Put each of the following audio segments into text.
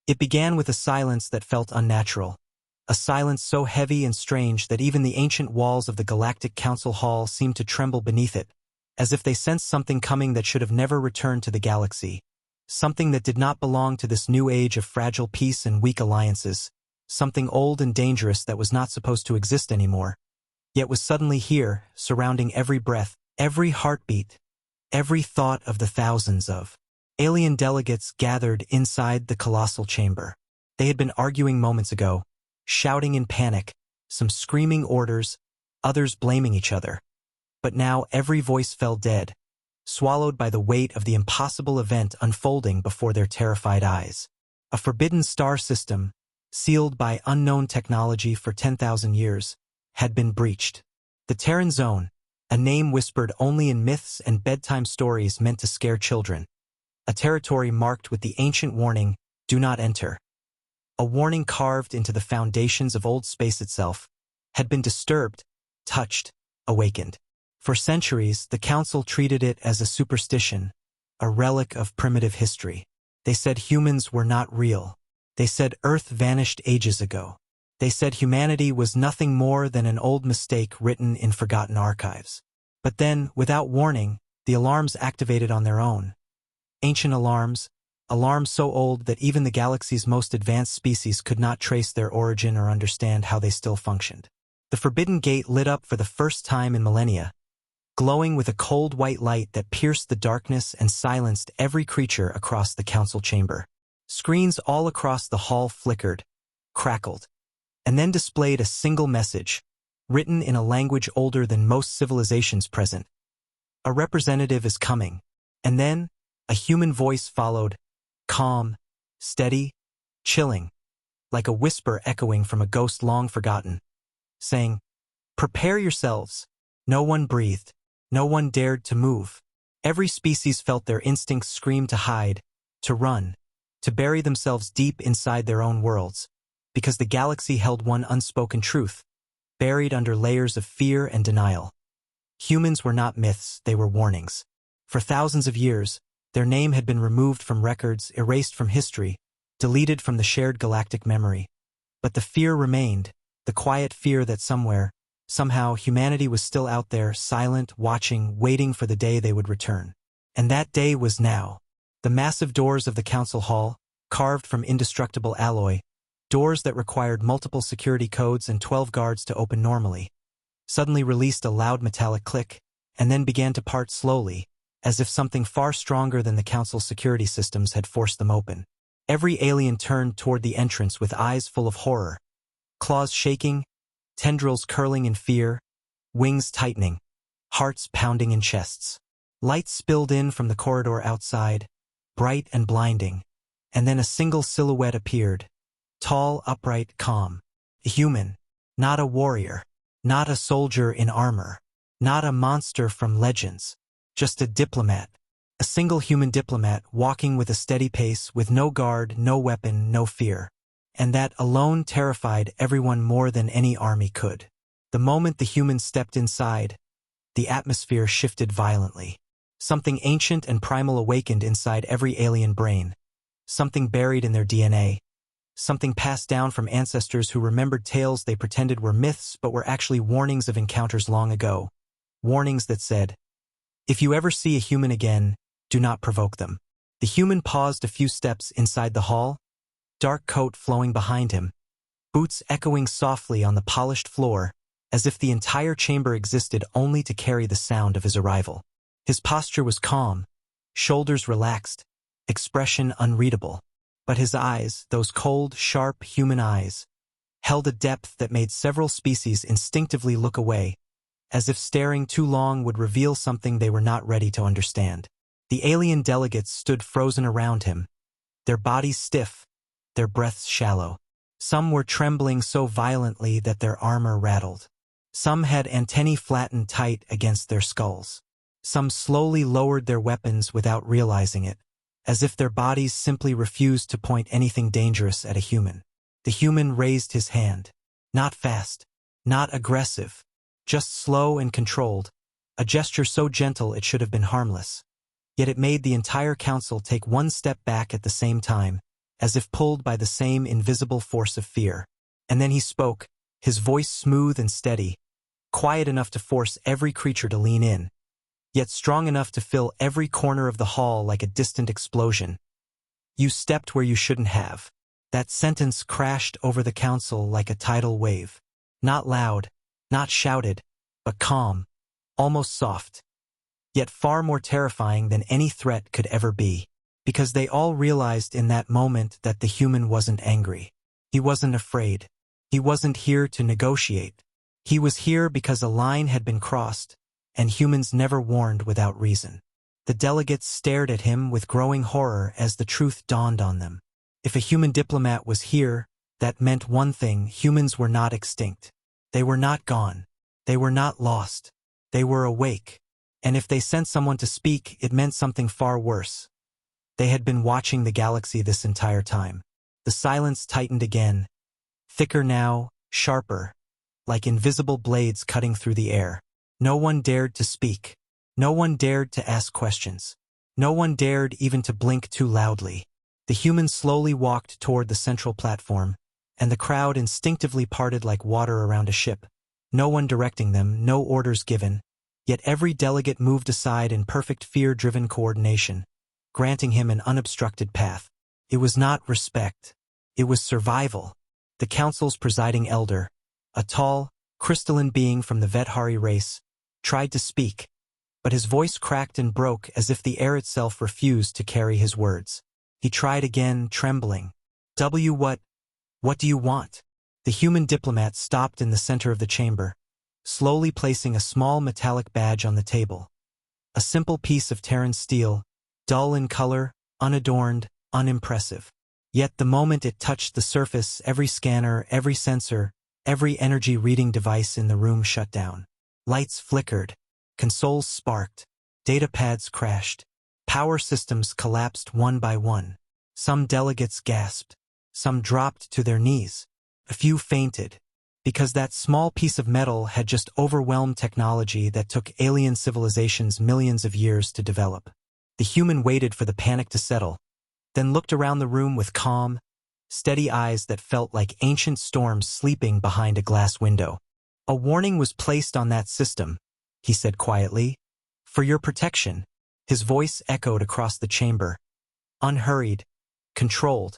It began with a silence that felt unnatural, a silence so heavy and strange that even the ancient walls of the Galactic Council Hall seemed to tremble beneath it, as if they sensed something coming that should have never returned to the galaxy, something that did not belong to this new age of fragile peace and weak alliances, something old and dangerous that was not supposed to exist anymore, yet was suddenly here, surrounding every breath, every heartbeat, every thought of the thousands of alien delegates gathered inside the colossal chamber. They had been arguing moments ago, shouting in panic, some screaming orders, others blaming each other. But now every voice fell dead, swallowed by the weight of the impossible event unfolding before their terrified eyes. A forbidden star system, sealed by unknown technology for 10,000 years, had been breached. The Terran Zone, a name whispered only in myths and bedtime stories meant to scare children. A territory marked with the ancient warning, "Do not enter." A warning carved into the foundations of old space itself, had been disturbed, touched, awakened. For centuries, the Council treated it as a superstition, a relic of primitive history. They said humans were not real. They said Earth vanished ages ago. They said humanity was nothing more than an old mistake written in forgotten archives. But then, without warning, the alarms activated on their own. Ancient alarms, alarms so old that even the galaxy's most advanced species could not trace their origin or understand how they still functioned. The Forbidden Gate lit up for the first time in millennia, glowing with a cold white light that pierced the darkness and silenced every creature across the council chamber. Screens all across the hall flickered, crackled, and then displayed a single message, written in a language older than most civilizations present. "A representative is coming." And then, a human voice followed, calm, steady, chilling, like a whisper echoing from a ghost long forgotten, saying, "Prepare yourselves." No one breathed. No one dared to move. Every species felt their instincts scream to hide, to run, to bury themselves deep inside their own worlds, because the galaxy held one unspoken truth, buried under layers of fear and denial. Humans were not myths, they were warnings. For thousands of years, their name had been removed from records, erased from history, deleted from the shared galactic memory. But the fear remained, the quiet fear that somewhere, somehow, humanity was still out there, silent, watching, waiting for the day they would return. And that day was now. The massive doors of the council hall, carved from indestructible alloy, doors that required multiple security codes and 12 guards to open normally, suddenly released a loud metallic click, and then began to part slowly, as if something far stronger than the council's security systems had forced them open. Every alien turned toward the entrance with eyes full of horror, claws shaking, tendrils curling in fear, wings tightening, hearts pounding in chests. Lights spilled in from the corridor outside, bright and blinding, and then a single silhouette appeared, tall, upright, calm. A human, not a warrior, not a soldier in armor, not a monster from legends, just a diplomat. A single human diplomat walking with a steady pace, with no guard, no weapon, no fear. And that alone terrified everyone more than any army could. The moment the human stepped inside, the atmosphere shifted violently. Something ancient and primal awakened inside every alien brain. Something buried in their DNA. Something passed down from ancestors who remembered tales they pretended were myths but were actually warnings of encounters long ago. Warnings that said, "If you ever see a human again, do not provoke them." The human paused a few steps inside the hall, dark coat flowing behind him, boots echoing softly on the polished floor, as if the entire chamber existed only to carry the sound of his arrival. His posture was calm, shoulders relaxed, expression unreadable. But his eyes, those cold, sharp human eyes, held a depth that made several species instinctively look away, as if staring too long would reveal something they were not ready to understand. The alien delegates stood frozen around him, their bodies stiff, their breaths shallow. Some were trembling so violently that their armor rattled. Some had antennae flattened tight against their skulls. Some slowly lowered their weapons without realizing it, as if their bodies simply refused to point anything dangerous at a human. The human raised his hand. Not fast, not aggressive, just slow and controlled, a gesture so gentle it should have been harmless. Yet it made the entire council take one step back at the same time, as if pulled by the same invisible force of fear. And then he spoke, his voice smooth and steady, quiet enough to force every creature to lean in, yet strong enough to fill every corner of the hall like a distant explosion. "You stepped where you shouldn't have." That sentence crashed over the council like a tidal wave. Not loud, not shouted, but calm, almost soft, yet far more terrifying than any threat could ever be. Because they all realized in that moment that the human wasn't angry. He wasn't afraid. He wasn't here to negotiate. He was here because a line had been crossed, and humans never warned without reason. The delegates stared at him with growing horror as the truth dawned on them. If a human diplomat was here, that meant one thing: humans were not extinct. They were not gone. They were not lost. They were awake. And if they sent someone to speak, it meant something far worse. They had been watching the galaxy this entire time. The silence tightened again, thicker now, sharper, like invisible blades cutting through the air. No one dared to speak. No one dared to ask questions. No one dared even to blink too loudly. The humans slowly walked toward the central platform, and the crowd instinctively parted like water around a ship. No one directing them, no orders given, yet every delegate moved aside in perfect fear-driven coordination, granting him an unobstructed path. It was not respect. It was survival. The council's presiding elder, a tall, crystalline being from the Vethari race, tried to speak, but his voice cracked and broke as if the air itself refused to carry his words. He tried again, trembling. What do you want?" The human diplomat stopped in the center of the chamber, slowly placing a small metallic badge on the table. A simple piece of Terran steel, dull in color, unadorned, unimpressive. Yet the moment it touched the surface, every scanner, every sensor, every energy reading device in the room shut down. Lights flickered, consoles sparked, data pads crashed, power systems collapsed one by one. Some delegates gasped, some dropped to their knees. A few fainted, because that small piece of metal had just overwhelmed technology that took alien civilizations millions of years to develop. The human waited for the panic to settle, then looked around the room with calm, steady eyes that felt like ancient storms sleeping behind a glass window. "A warning was placed on that system," he said quietly. "For your protection." His voice echoed across the chamber, unhurried, controlled,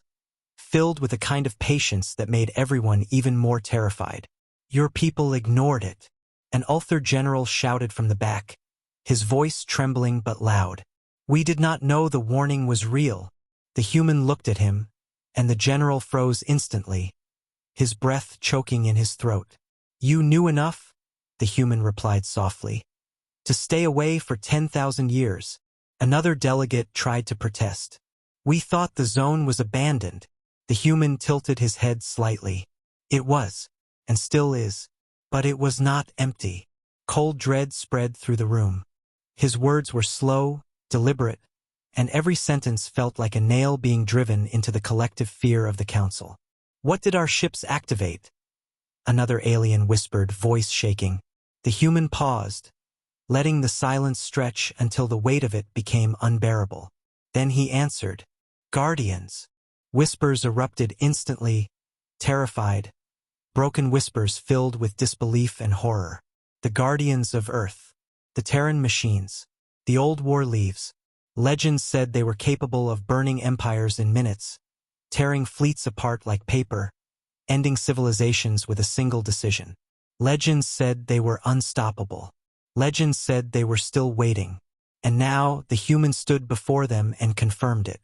filled with a kind of patience that made everyone even more terrified. "Your people ignored it," an Ulthar general shouted from the back, his voice trembling but loud. "We did not know the warning was real." The human looked at him, and the general froze instantly, his breath choking in his throat. "You knew enough," the human replied softly, "to stay away for 10,000 years. Another delegate tried to protest. "We thought the zone was abandoned." The human tilted his head slightly. "It was, and still is. But it was not empty." Cold dread spread through the room. His words were slow, deliberate, and every sentence felt like a nail being driven into the collective fear of the council. "What did our ships activate?" another alien whispered, voice shaking. The human paused, letting the silence stretch until the weight of it became unbearable. Then he answered, "Guardians." Whispers erupted instantly, terrified, broken whispers filled with disbelief and horror. "The Guardians of Earth. The Terran machines. The old war leaves. Legends said they were capable of burning empires in minutes, tearing fleets apart like paper, ending civilizations with a single decision. Legends said they were unstoppable. Legends said they were still waiting. And now the human stood before them and confirmed it.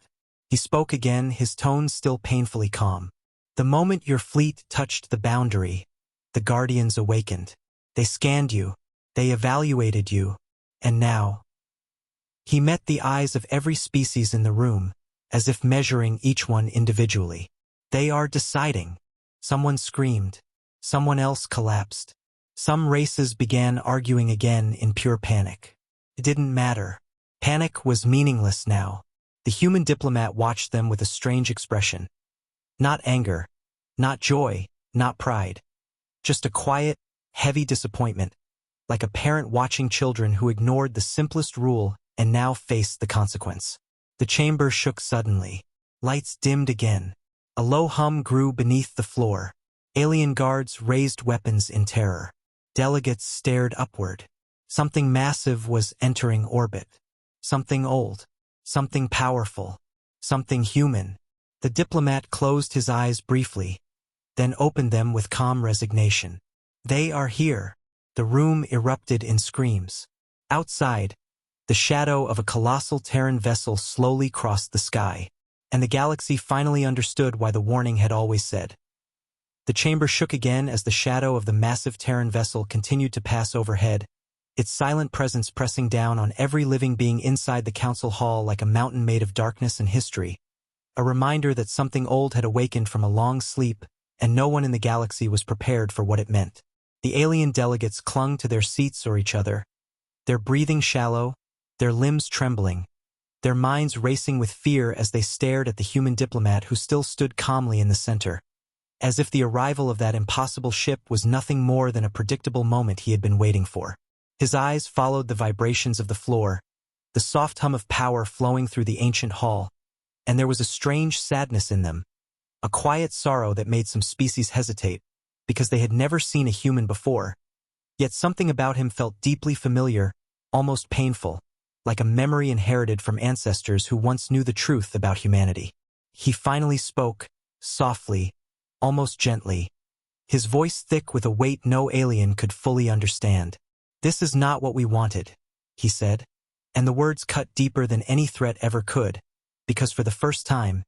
He spoke again, his tone still painfully calm. "The moment your fleet touched the boundary, the Guardians awakened. They scanned you, they evaluated you, and now—" He met the eyes of every species in the room, as if measuring each one individually. "They are deciding." Someone screamed. Someone else collapsed. Some races began arguing again in pure panic. It didn't matter. Panic was meaningless now. The human diplomat watched them with a strange expression. Not anger, not joy, not pride. Just a quiet, heavy disappointment, like a parent watching children who ignored the simplest rule and now faced the consequence. The chamber shook suddenly. Lights dimmed again. A low hum grew beneath the floor. Alien guards raised weapons in terror. Delegates stared upward. Something massive was entering orbit. Something old. Something powerful. Something human. The diplomat closed his eyes briefly, then opened them with calm resignation. They are here. The room erupted in screams. Outside, the shadow of a colossal Terran vessel slowly crossed the sky, and the galaxy finally understood why the warning had always said. The chamber shook again as the shadow of the massive Terran vessel continued to pass overhead, its silent presence pressing down on every living being inside the council hall like a mountain made of darkness and history, a reminder that something old had awakened from a long sleep, and no one in the galaxy was prepared for what it meant. The alien delegates clung to their seats or each other, their breathing shallow, their limbs trembling, their minds racing with fear as they stared at the human diplomat who still stood calmly in the center, as if the arrival of that impossible ship was nothing more than a predictable moment he had been waiting for. His eyes followed the vibrations of the floor, the soft hum of power flowing through the ancient hall, and there was a strange sadness in them, a quiet sorrow that made some species hesitate, because they had never seen a human before. Yet something about him felt deeply familiar, almost painful, like a memory inherited from ancestors who once knew the truth about humanity. He finally spoke, softly, almost gently, his voice thick with a weight no alien could fully understand. "This is not what we wanted," he said, and the words cut deeper than any threat ever could, because for the first time,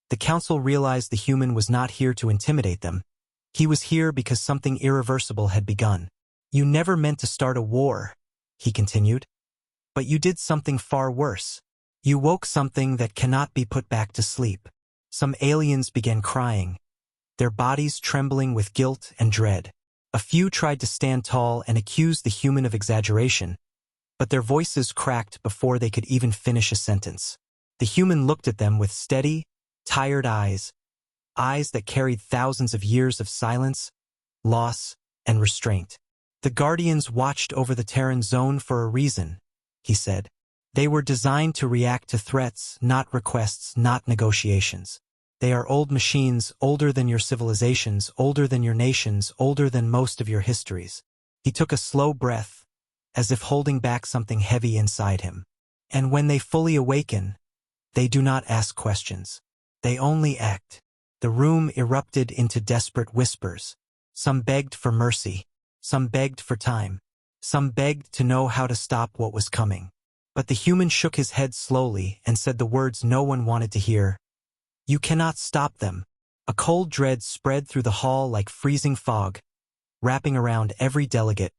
the council realized the human was not here to intimidate them. He was here because something irreversible had begun. "You never meant to start a war," he continued, "but you did something far worse. You woke something that cannot be put back to sleep." Some aliens began crying, their bodies trembling with guilt and dread. A few tried to stand tall and accuse the human of exaggeration, but their voices cracked before they could even finish a sentence. The human looked at them with steady, tired eyes that carried thousands of years of silence, loss, and restraint. "The Guardians watched over the Terran zone for a reason," he said. "They were designed to react to threats, not requests, not negotiations. They are old machines, older than your civilizations, older than your nations, older than most of your histories." He took a slow breath, as if holding back something heavy inside him. "And when they fully awaken, they do not ask questions. They only act." The room erupted into desperate whispers. Some begged for mercy. Some begged for time. Some begged to know how to stop what was coming. But the human shook his head slowly and said the words no one wanted to hear. "You cannot stop them." A cold dread spread through the hall like freezing fog, wrapping around every delegate,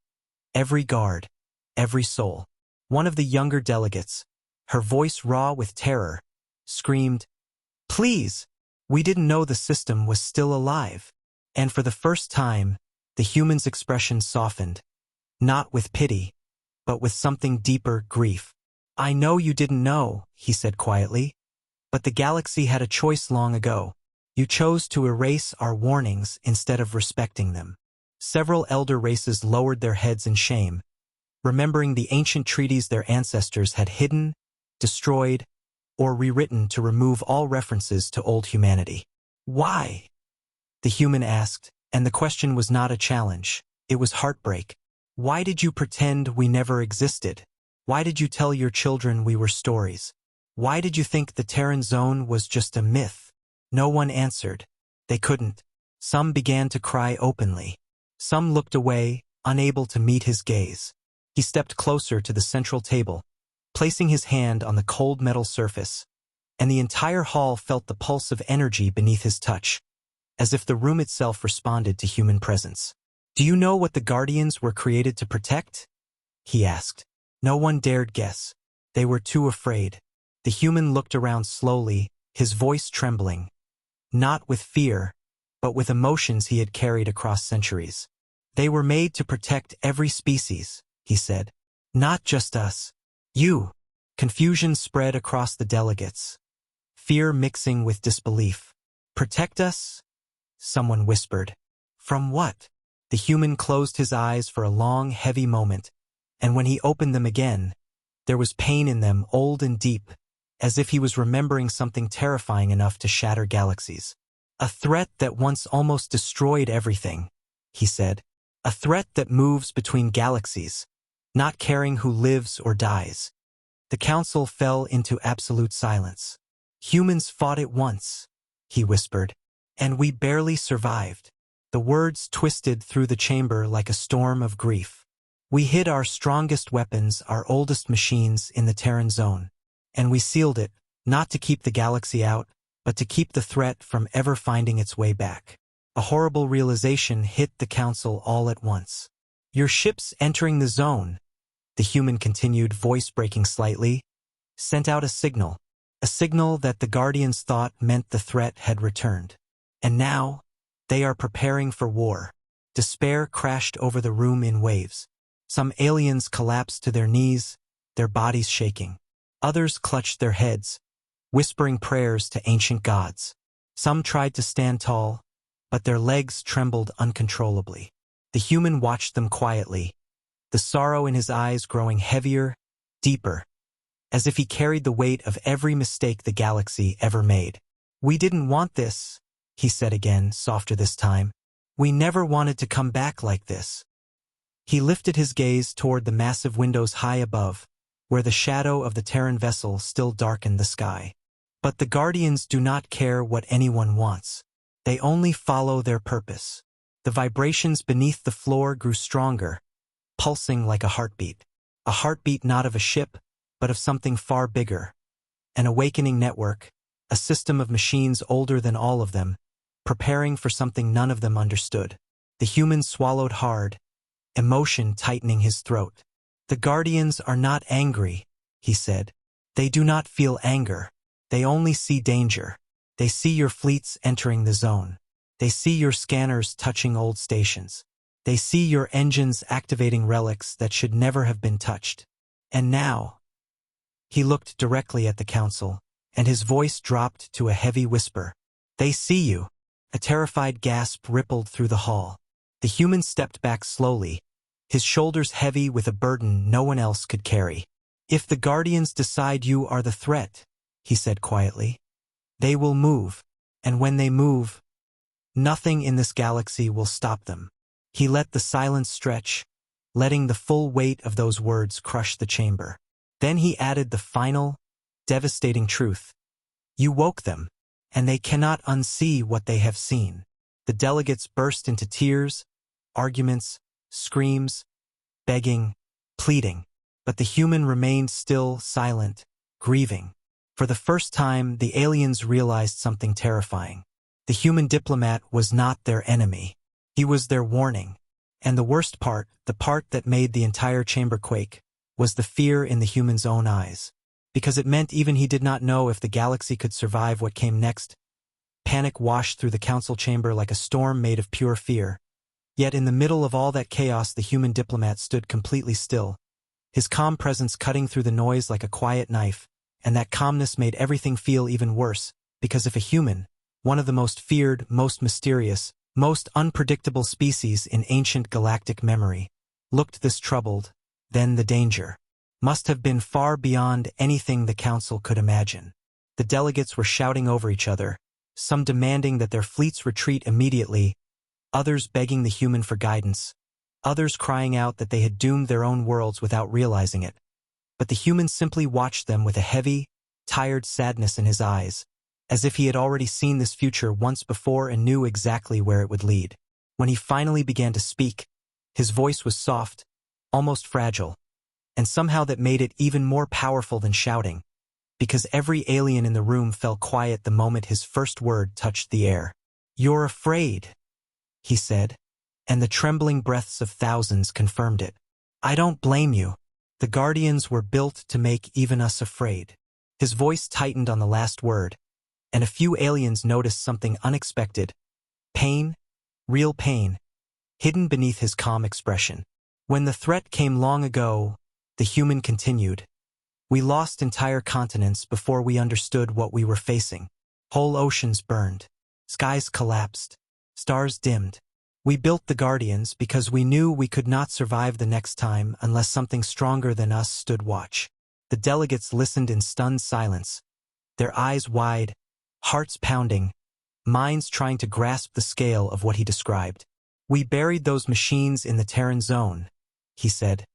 every guard, every soul. One of the younger delegates, her voice raw with terror, screamed, "Please! We didn't know the system was still alive." And for the first time, the human's expression softened, not with pity, but with something deeper, grief. "I know you didn't know," he said quietly, "but the galaxy had a choice long ago. You chose to erase our warnings instead of respecting them." Several elder races lowered their heads in shame, remembering the ancient treaties their ancestors had hidden, destroyed, or rewritten to remove all references to old humanity. "Why?" the human asked, and the question was not a challenge, it was heartbreak. "Why did you pretend we never existed? Why did you tell your children we were stories? Why did you think the Terran zone was just a myth?" No one answered. They couldn't. Some began to cry openly. Some looked away, unable to meet his gaze. He stepped closer to the central table, placing his hand on the cold metal surface, and the entire hall felt the pulse of energy beneath his touch, as if the room itself responded to human presence. "Do you know what the Guardians were created to protect?" he asked. No one dared guess. They were too afraid. The human looked around slowly, his voice trembling, not with fear, but with emotions he had carried across centuries. "They were made to protect every species," he said. "Not just us. You." Confusion spread across the delegates, fear mixing with disbelief. "Protect us?" someone whispered. "From what?" The human closed his eyes for a long, heavy moment, and when he opened them again, there was pain in them, old and deep, as if he was remembering something terrifying enough to shatter galaxies. A threat that once almost destroyed everything, he said. A threat that moves between galaxies, not caring who lives or dies. The council fell into absolute silence. Humans fought it once, he whispered, and we barely survived. The words twisted through the chamber like a storm of grief. We hid our strongest weapons, our oldest machines in the Terran zone, and we sealed it, not to keep the galaxy out, but to keep the threat from ever finding its way back. A horrible realization hit the council all at once. Your ships entering the zone, the human continued, voice breaking slightly, sent out a signal that the Guardians thought meant the threat had returned. And now, they are preparing for war. Despair crashed over the room in waves. Some aliens collapsed to their knees, their bodies shaking. Others clutched their heads, whispering prayers to ancient gods. Some tried to stand tall, but their legs trembled uncontrollably. The human watched them quietly, the sorrow in his eyes growing heavier, deeper, as if he carried the weight of every mistake the galaxy ever made. We didn't want this, he said again, softer this time. We never wanted to come back like this. He lifted his gaze toward the massive windows high above, where the shadow of the Terran vessel still darkened the sky. But the Guardians do not care what anyone wants. They only follow their purpose. The vibrations beneath the floor grew stronger, pulsing like a heartbeat. A heartbeat not of a ship, but of something far bigger. An awakening network, a system of machines older than all of them, preparing for something none of them understood. The human swallowed hard, emotion tightening his throat. The Guardians are not angry, he said. They do not feel anger. They only see danger. They see your fleets entering the zone. They see your scanners touching old stations. They see your engines activating relics that should never have been touched. And now, he looked directly at the council, and his voice dropped to a heavy whisper. They see you. A terrified gasp rippled through the hall. The human stepped back slowly, his shoulders heavy with a burden no one else could carry. If the Guardians decide you are the threat, he said quietly, they will move, and when they move, nothing in this galaxy will stop them. He let the silence stretch, letting the full weight of those words crush the chamber. Then he added the final, devastating truth. You woke them, and they cannot unsee what they have seen. The delegates burst into tears, arguments, screams, begging, pleading. But the human remained still, silent, grieving. For the first time, the aliens realized something terrifying. The human diplomat was not their enemy. He was their warning. And the worst part, the part that made the entire chamber quake, was the fear in the human's own eyes. Because it meant even he did not know if the galaxy could survive what came next. Panic washed through the council chamber like a storm made of pure fear. Yet in the middle of all that chaos, the human diplomat stood completely still, his calm presence cutting through the noise like a quiet knife, and that calmness made everything feel even worse, because if a human, one of the most feared, most mysterious, most unpredictable species in ancient galactic memory, looked this troubled, then the danger must have been far beyond anything the council could imagine. The delegates were shouting over each other, some demanding that their fleets retreat immediately, others begging the human for guidance, others crying out that they had doomed their own worlds without realizing it. But the human simply watched them with a heavy, tired sadness in his eyes, as if he had already seen this future once before and knew exactly where it would lead. When he finally began to speak, his voice was soft, almost fragile, and somehow that made it even more powerful than shouting, because every alien in the room fell quiet the moment his first word touched the air. You're afraid, he said, and the trembling breaths of thousands confirmed it. I don't blame you. The Guardians were built to make even us afraid. His voice tightened on the last word, and a few aliens noticed something unexpected. Pain, real pain, hidden beneath his calm expression. When the threat came long ago, the human continued, we lost entire continents before we understood what we were facing. Whole oceans burned. Skies collapsed. Stars dimmed. We built the Guardians because we knew we could not survive the next time unless something stronger than us stood watch. The delegates listened in stunned silence, their eyes wide, hearts pounding, minds trying to grasp the scale of what he described. "We buried those machines in the Terran zone," he said,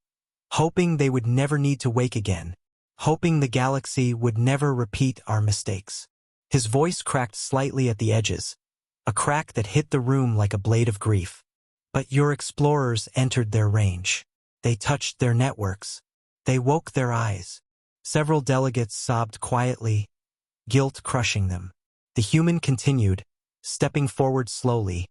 "hoping they would never need to wake again, hoping the galaxy would never repeat our mistakes." His voice cracked slightly at the edges, a crack that hit the room like a blade of grief. "But your explorers entered their range. They touched their networks. They woke their eyes." Several delegates sobbed quietly, guilt crushing them. The human continued, stepping forward slowly,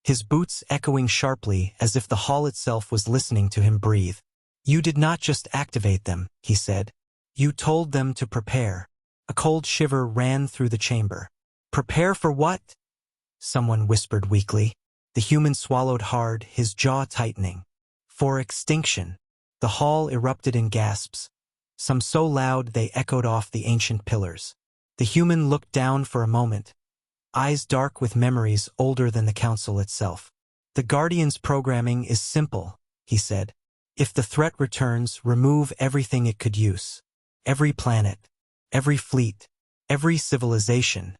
his boots echoing sharply as if the hall itself was listening to him breathe. "You did not just activate them," he said. "You told them to prepare." A cold shiver ran through the chamber. "Prepare for what?" someone whispered weakly. The human swallowed hard, his jaw tightening. "For extinction." The hall erupted in gasps, some so loud they echoed off the ancient pillars. The human looked down for a moment, eyes dark with memories older than the council itself. "The Guardian's programming is simple," he said. "If the threat returns, remove everything it could use. Every planet, every fleet, every civilization."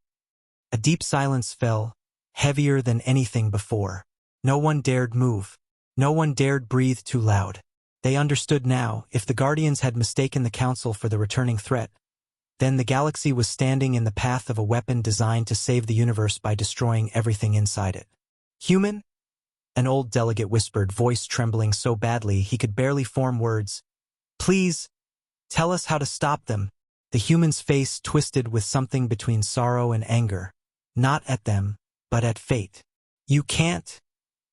A deep silence fell, heavier than anything before. No one dared move. No one dared breathe too loud. They understood now, if the Guardians had mistaken the Council for the returning threat, then the galaxy was standing in the path of a weapon designed to save the universe by destroying everything inside it. "Human?" an old delegate whispered, voice trembling so badly he could barely form words. "Please, tell us how to stop them." The human's face twisted with something between sorrow and anger. Not at them, but at fate. "You can't,"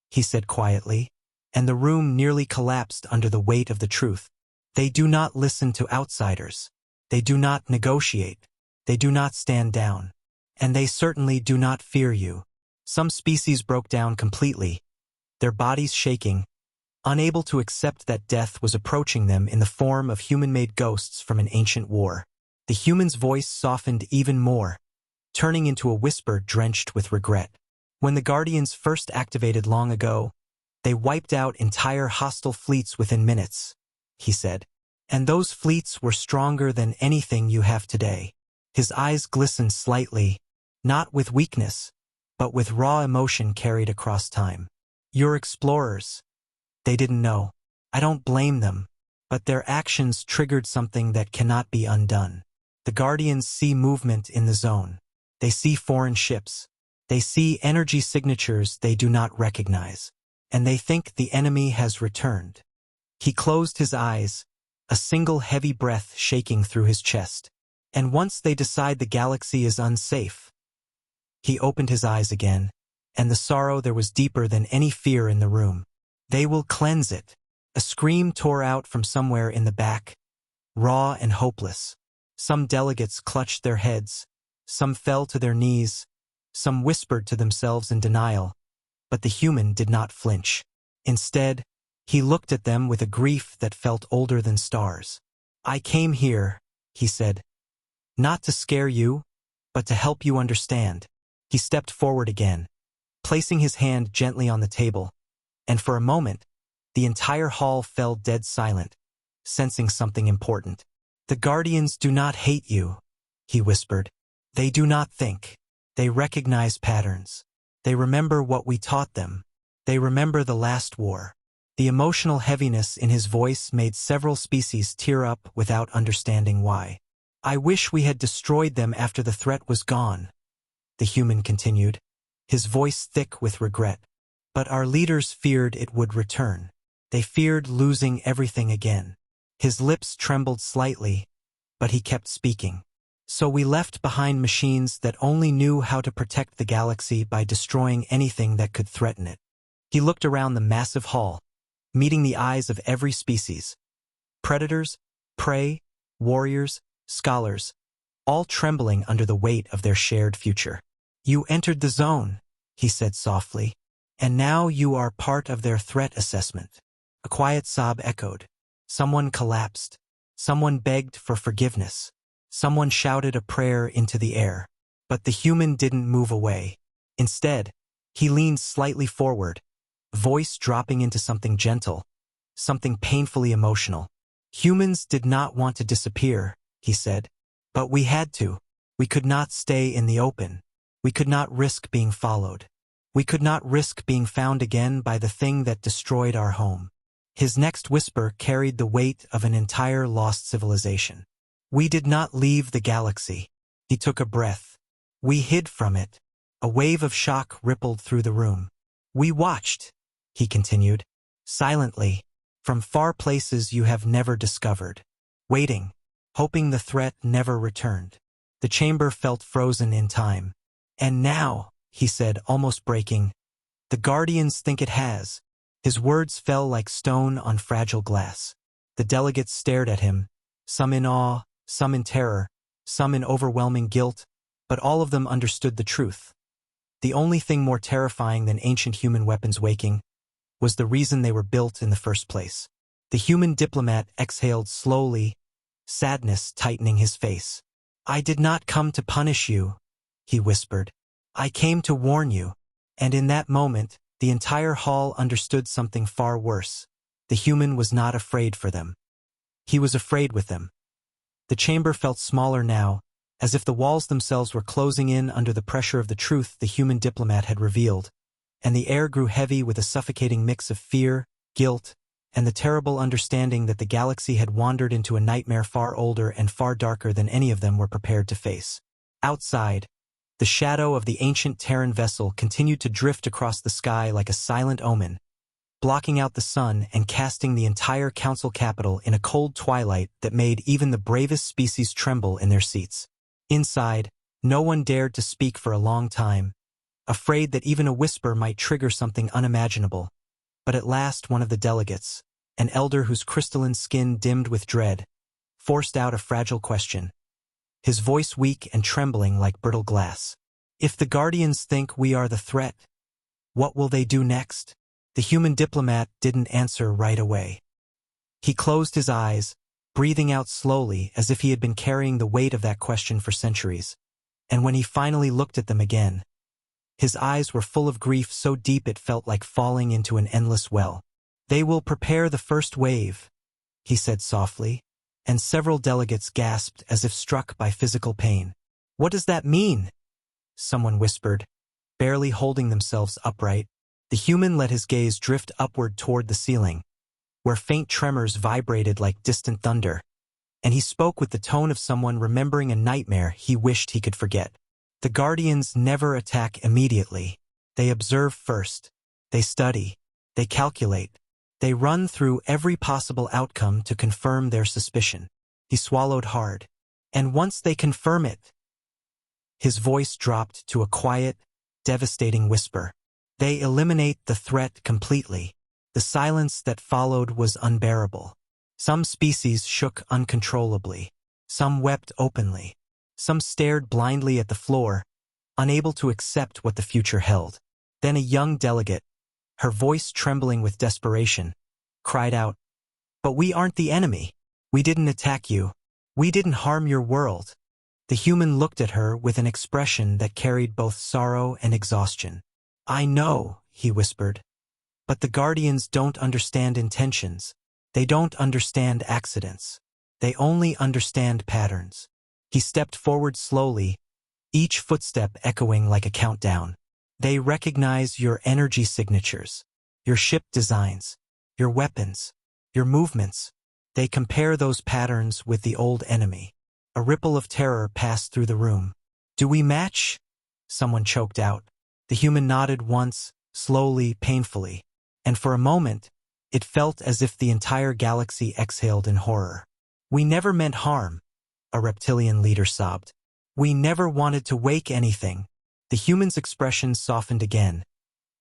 he said quietly, and the room nearly collapsed under the weight of the truth. "They do not listen to outsiders. They do not negotiate. They do not stand down. And they certainly do not fear you." Some species broke down completely, their bodies shaking, unable to accept that death was approaching them in the form of human-made ghosts from an ancient war. The human's voice softened even more, turning into a whisper drenched with regret. "When the Guardians first activated long ago, they wiped out entire hostile fleets within minutes," he said. "And those fleets were stronger than anything you have today." His eyes glistened slightly, not with weakness, but with raw emotion carried across time. "Your explorers, they didn't know. I don't blame them, but their actions triggered something that cannot be undone. The Guardians see movement in the zone. They see foreign ships. They see energy signatures they do not recognize. And they think the enemy has returned." He closed his eyes, a single heavy breath shaking through his chest. "And once they decide the galaxy is unsafe." He opened his eyes again, and the sorrow there was deeper than any fear in the room. "They will cleanse it." A scream tore out from somewhere in the back, raw and hopeless. Some delegates clutched their heads, some fell to their knees, some whispered to themselves in denial. But the human did not flinch. Instead, he looked at them with a grief that felt older than stars. "I came here," he said, "not to scare you, but to help you understand." He stepped forward again, placing his hand gently on the table, and for a moment, the entire hall fell dead silent, sensing something important. "The Guardians do not hate you," he whispered. "They do not think. They recognize patterns. They remember what we taught them. They remember the last war." The emotional heaviness in his voice made several species tear up without understanding why. "I wish we had destroyed them after the threat was gone," the human continued, his voice thick with regret. "But our leaders feared it would return. They feared losing everything again." His lips trembled slightly, but he kept speaking. "So we left behind machines that only knew how to protect the galaxy by destroying anything that could threaten it." He looked around the massive hall, meeting the eyes of every species. Predators, prey, warriors, scholars, all trembling under the weight of their shared future. "You entered the zone," he said softly, "and now you are part of their threat assessment." A quiet sob echoed. Someone collapsed. Someone begged for forgiveness. Someone shouted a prayer into the air. But the human didn't move away. Instead, he leaned slightly forward, voice dropping into something gentle, something painfully emotional. "Humans did not want to disappear," he said. "But we had to. We could not stay in the open. We could not risk being followed. We could not risk being found again by the thing that destroyed our home. His next whisper carried the weight of an entire lost civilization. We did not leave the galaxy. He took a breath. We hid from it. A wave of shock rippled through the room. We watched, he continued, silently, from far places you have never discovered, waiting, hoping the threat never returned. The chamber felt frozen in time. And now, he said, almost breaking, the Guardians think it has. His words fell like stone on fragile glass. The delegates stared at him, some in awe, some in terror, some in overwhelming guilt, but all of them understood the truth. The only thing more terrifying than ancient human weapons waking was the reason they were built in the first place. The human diplomat exhaled slowly, sadness tightening his face. I did not come to punish you, he whispered. I came to warn you. And in that moment, the entire hall understood something far worse. The human was not afraid for them. He was afraid with them. The chamber felt smaller now, as if the walls themselves were closing in under the pressure of the truth the human diplomat had revealed, and the air grew heavy with a suffocating mix of fear, guilt, and the terrible understanding that the galaxy had wandered into a nightmare far older and far darker than any of them were prepared to face. Outside, the shadow of the ancient Terran vessel continued to drift across the sky like a silent omen, blocking out the sun and casting the entire council capital in a cold twilight that made even the bravest species tremble in their seats. Inside, no one dared to speak for a long time, afraid that even a whisper might trigger something unimaginable. But at last one of the delegates, an elder whose crystalline skin dimmed with dread, forced out a fragile question, his voice weak and trembling like brittle glass. If the Guardians think we are the threat, what will they do next? The human diplomat didn't answer right away. He closed his eyes, breathing out slowly as if he had been carrying the weight of that question for centuries. And when he finally looked at them again, his eyes were full of grief so deep it felt like falling into an endless well. They will prepare the first wave, he said softly, and several delegates gasped as if struck by physical pain. What does that mean? Someone whispered, barely holding themselves upright. The human let his gaze drift upward toward the ceiling, where faint tremors vibrated like distant thunder, and he spoke with the tone of someone remembering a nightmare he wished he could forget. The Guardians never attack immediately. They observe first. They study. They calculate. They run through every possible outcome to confirm their suspicion. He swallowed hard. And once they confirm it, his voice dropped to a quiet, devastating whisper. They eliminate the threat completely. The silence that followed was unbearable. Some species shook uncontrollably. Some wept openly. Some stared blindly at the floor, unable to accept what the future held. Then a young delegate, her voice trembling with desperation, cried out, "But we aren't the enemy. We didn't attack you. We didn't harm your world." The human looked at her with an expression that carried both sorrow and exhaustion. "I know," he whispered, "but the Guardians don't understand intentions. They don't understand accidents. They only understand patterns." He stepped forward slowly, each footstep echoing like a countdown. "They recognize your energy signatures, your ship designs, your weapons, your movements. They compare those patterns with the old enemy." A ripple of terror passed through the room. "Do we match?" someone choked out. The human nodded once, slowly, painfully, and for a moment, it felt as if the entire galaxy exhaled in horror. "We never meant harm," a reptilian leader sobbed. "We never wanted to wake anything." The human's expression softened again,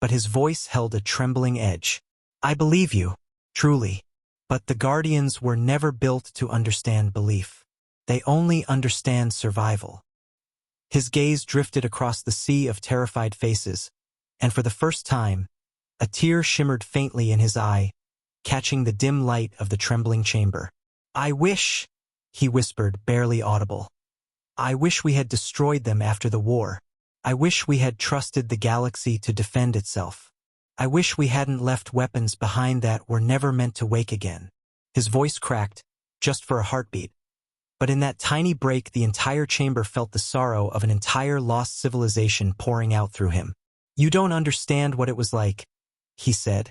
but his voice held a trembling edge. "I believe you, truly. But the Guardians were never built to understand belief. They only understand survival." His gaze drifted across the sea of terrified faces, and for the first time, a tear shimmered faintly in his eye, catching the dim light of the trembling chamber. "I wish," he whispered, barely audible. "I wish we had destroyed them after the war. I wish we had trusted the galaxy to defend itself. I wish we hadn't left weapons behind that were never meant to wake again." His voice cracked, just for a heartbeat, But in that tiny break, the entire chamber felt the sorrow of an entire lost civilization pouring out through him. "You don't understand what it was like," he said,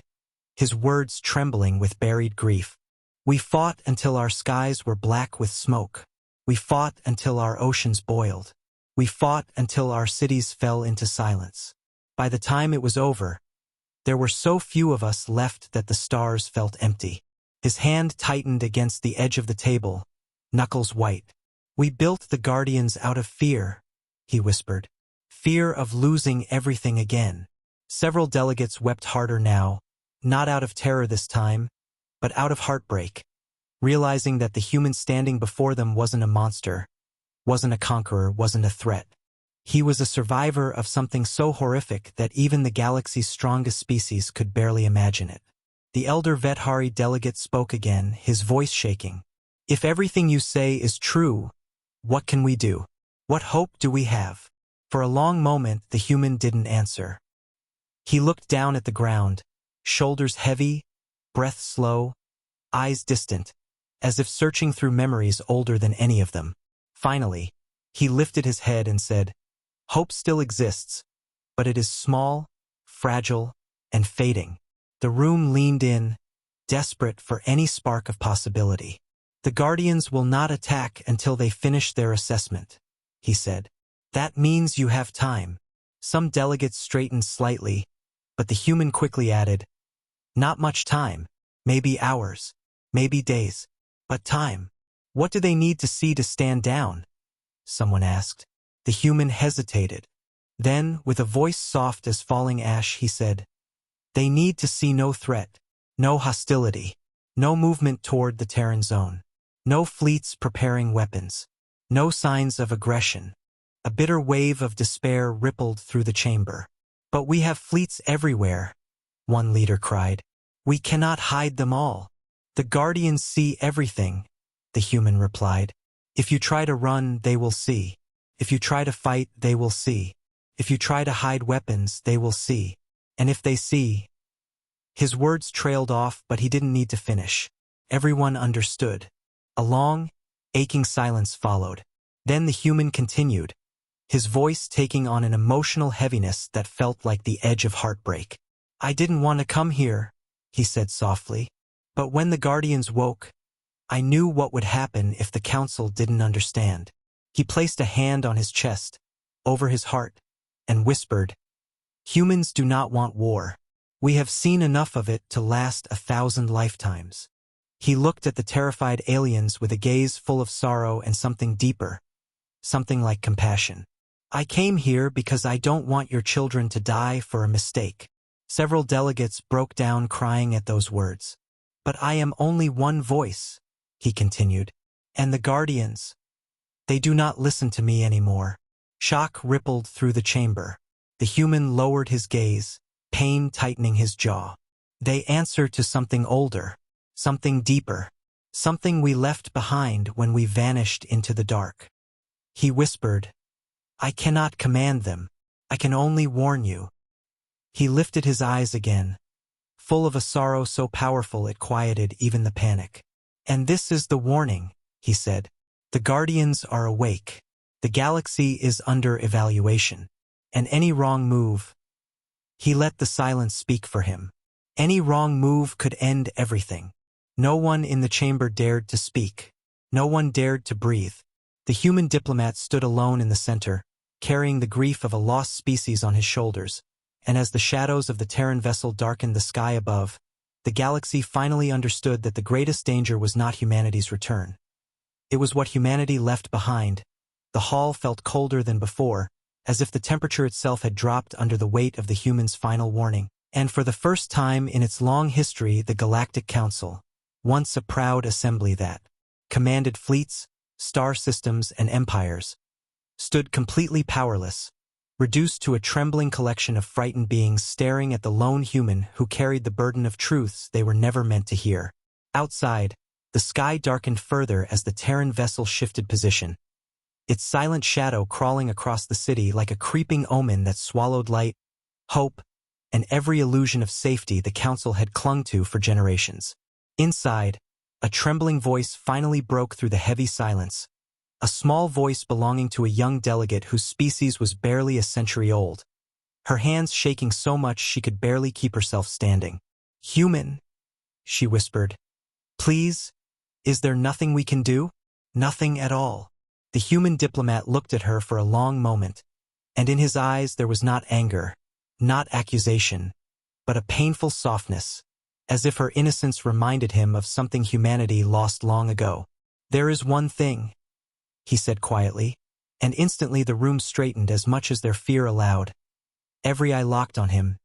his words trembling with buried grief. "We fought until our skies were black with smoke. We fought until our oceans boiled. We fought until our cities fell into silence. By the time it was over, there were so few of us left that the stars felt empty." His hand tightened against the edge of the table, knuckles white. "We built the Guardians out of fear," he whispered. "Fear of losing everything again." Several delegates wept harder now, not out of terror this time, but out of heartbreak, realizing that the human standing before them wasn't a monster, wasn't a conqueror, wasn't a threat. He was a survivor of something so horrific that even the galaxy's strongest species could barely imagine it. The elder Vethari delegate spoke again, his voice shaking. "If everything you say is true, what can we do? What hope do we have?" For a long moment, the human didn't answer. He looked down at the ground, shoulders heavy, breath slow, eyes distant, as if searching through memories older than any of them. Finally, he lifted his head and said, "Hope still exists, but it is small, fragile, and fading." The room leaned in, desperate for any spark of possibility. "The Guardians will not attack until they finish their assessment," he said. "That means you have time." Some delegates straightened slightly, but the human quickly added, "Not much time, maybe hours, maybe days, but time." "What do they need to see to stand down?" someone asked. The human hesitated. Then, with a voice soft as falling ash, he said, "They need to see no threat, no hostility, no movement toward the Terran zone, no fleets preparing weapons, no signs of aggression." A bitter wave of despair rippled through the chamber. "But we have fleets everywhere," one leader cried. "We cannot hide them all." "The Guardians see everything," the human replied. "If you try to run, they will see. If you try to fight, they will see. If you try to hide weapons, they will see. And if they see—" His words trailed off, but he didn't need to finish. Everyone understood. A long, aching silence followed. Then the human continued, his voice taking on an emotional heaviness that felt like the edge of heartbreak. "I didn't want to come here," he said softly. "But when the Guardians woke, I knew what would happen if the Council didn't understand." He placed a hand on his chest, over his heart, and whispered, "Humans do not want war. We have seen enough of it to last 1,000 lifetimes." He looked at the terrified aliens with a gaze full of sorrow and something deeper, something like compassion. "I came here because I don't want your children to die for a mistake." Several delegates broke down crying at those words. "But I am only one voice," he continued. "And the Guardians, they do not listen to me anymore." Shock rippled through the chamber. The human lowered his gaze, pain tightening his jaw. "They answer to something older, something deeper, something we left behind when we vanished into the dark." He whispered, "I cannot command them. I can only warn you." He lifted his eyes again, full of a sorrow so powerful it quieted even the panic. "And this is the warning," he said. "The Guardians are awake. The galaxy is under evaluation. And any wrong move—" He let the silence speak for him. Any wrong move could end everything. No one in the chamber dared to speak. No one dared to breathe. The human diplomat stood alone in the center, carrying the grief of a lost species on his shoulders, and as the shadows of the Terran vessel darkened the sky above, the galaxy finally understood that the greatest danger was not humanity's return. It was what humanity left behind. The hall felt colder than before, as if the temperature itself had dropped under the weight of the human's final warning. And for the first time in its long history, the Galactic Council, once a proud assembly that commanded fleets, star systems, and empires, stood completely powerless, reduced to a trembling collection of frightened beings staring at the lone human who carried the burden of truths they were never meant to hear. Outside, the sky darkened further as the Terran vessel shifted position, its silent shadow crawling across the city like a creeping omen that swallowed light, hope, and every illusion of safety the Council had clung to for generations. Inside, a trembling voice finally broke through the heavy silence. a small voice belonging to a young delegate whose species was barely a century old, her hands shaking so much she could barely keep herself standing. "Human," she whispered. "Please, is there nothing we can do?" "Nothing at all." The human diplomat looked at her for a long moment, and in his eyes there was not anger, not accusation, but a painful softness, as if her innocence reminded him of something humanity lost long ago. "There is one thing," he said quietly, and instantly the room straightened as much as their fear allowed. Every eye locked on him,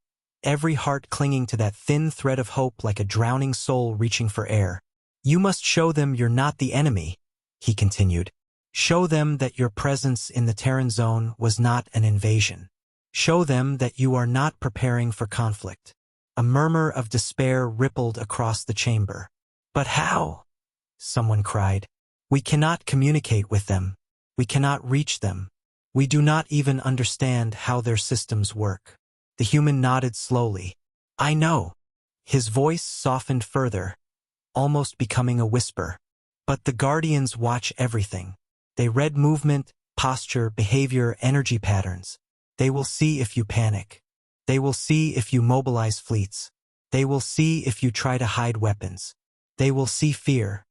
every heart clinging to that thin thread of hope like a drowning soul reaching for air. "You must show them you're not the enemy," he continued. "Show them that your presence in the Terran zone was not an invasion. Show them that you are not preparing for conflict." A murmur of despair rippled across the chamber. "But how?" someone cried. "We cannot communicate with them. We cannot reach them. We do not even understand how their systems work." The human nodded slowly. "I know." His voice softened further, almost becoming a whisper. "But the Guardians watch everything. They read movement, posture, behavior, energy patterns. They will see if you panic. They will see if you mobilize fleets. They will see if you try to hide weapons. They will see fear,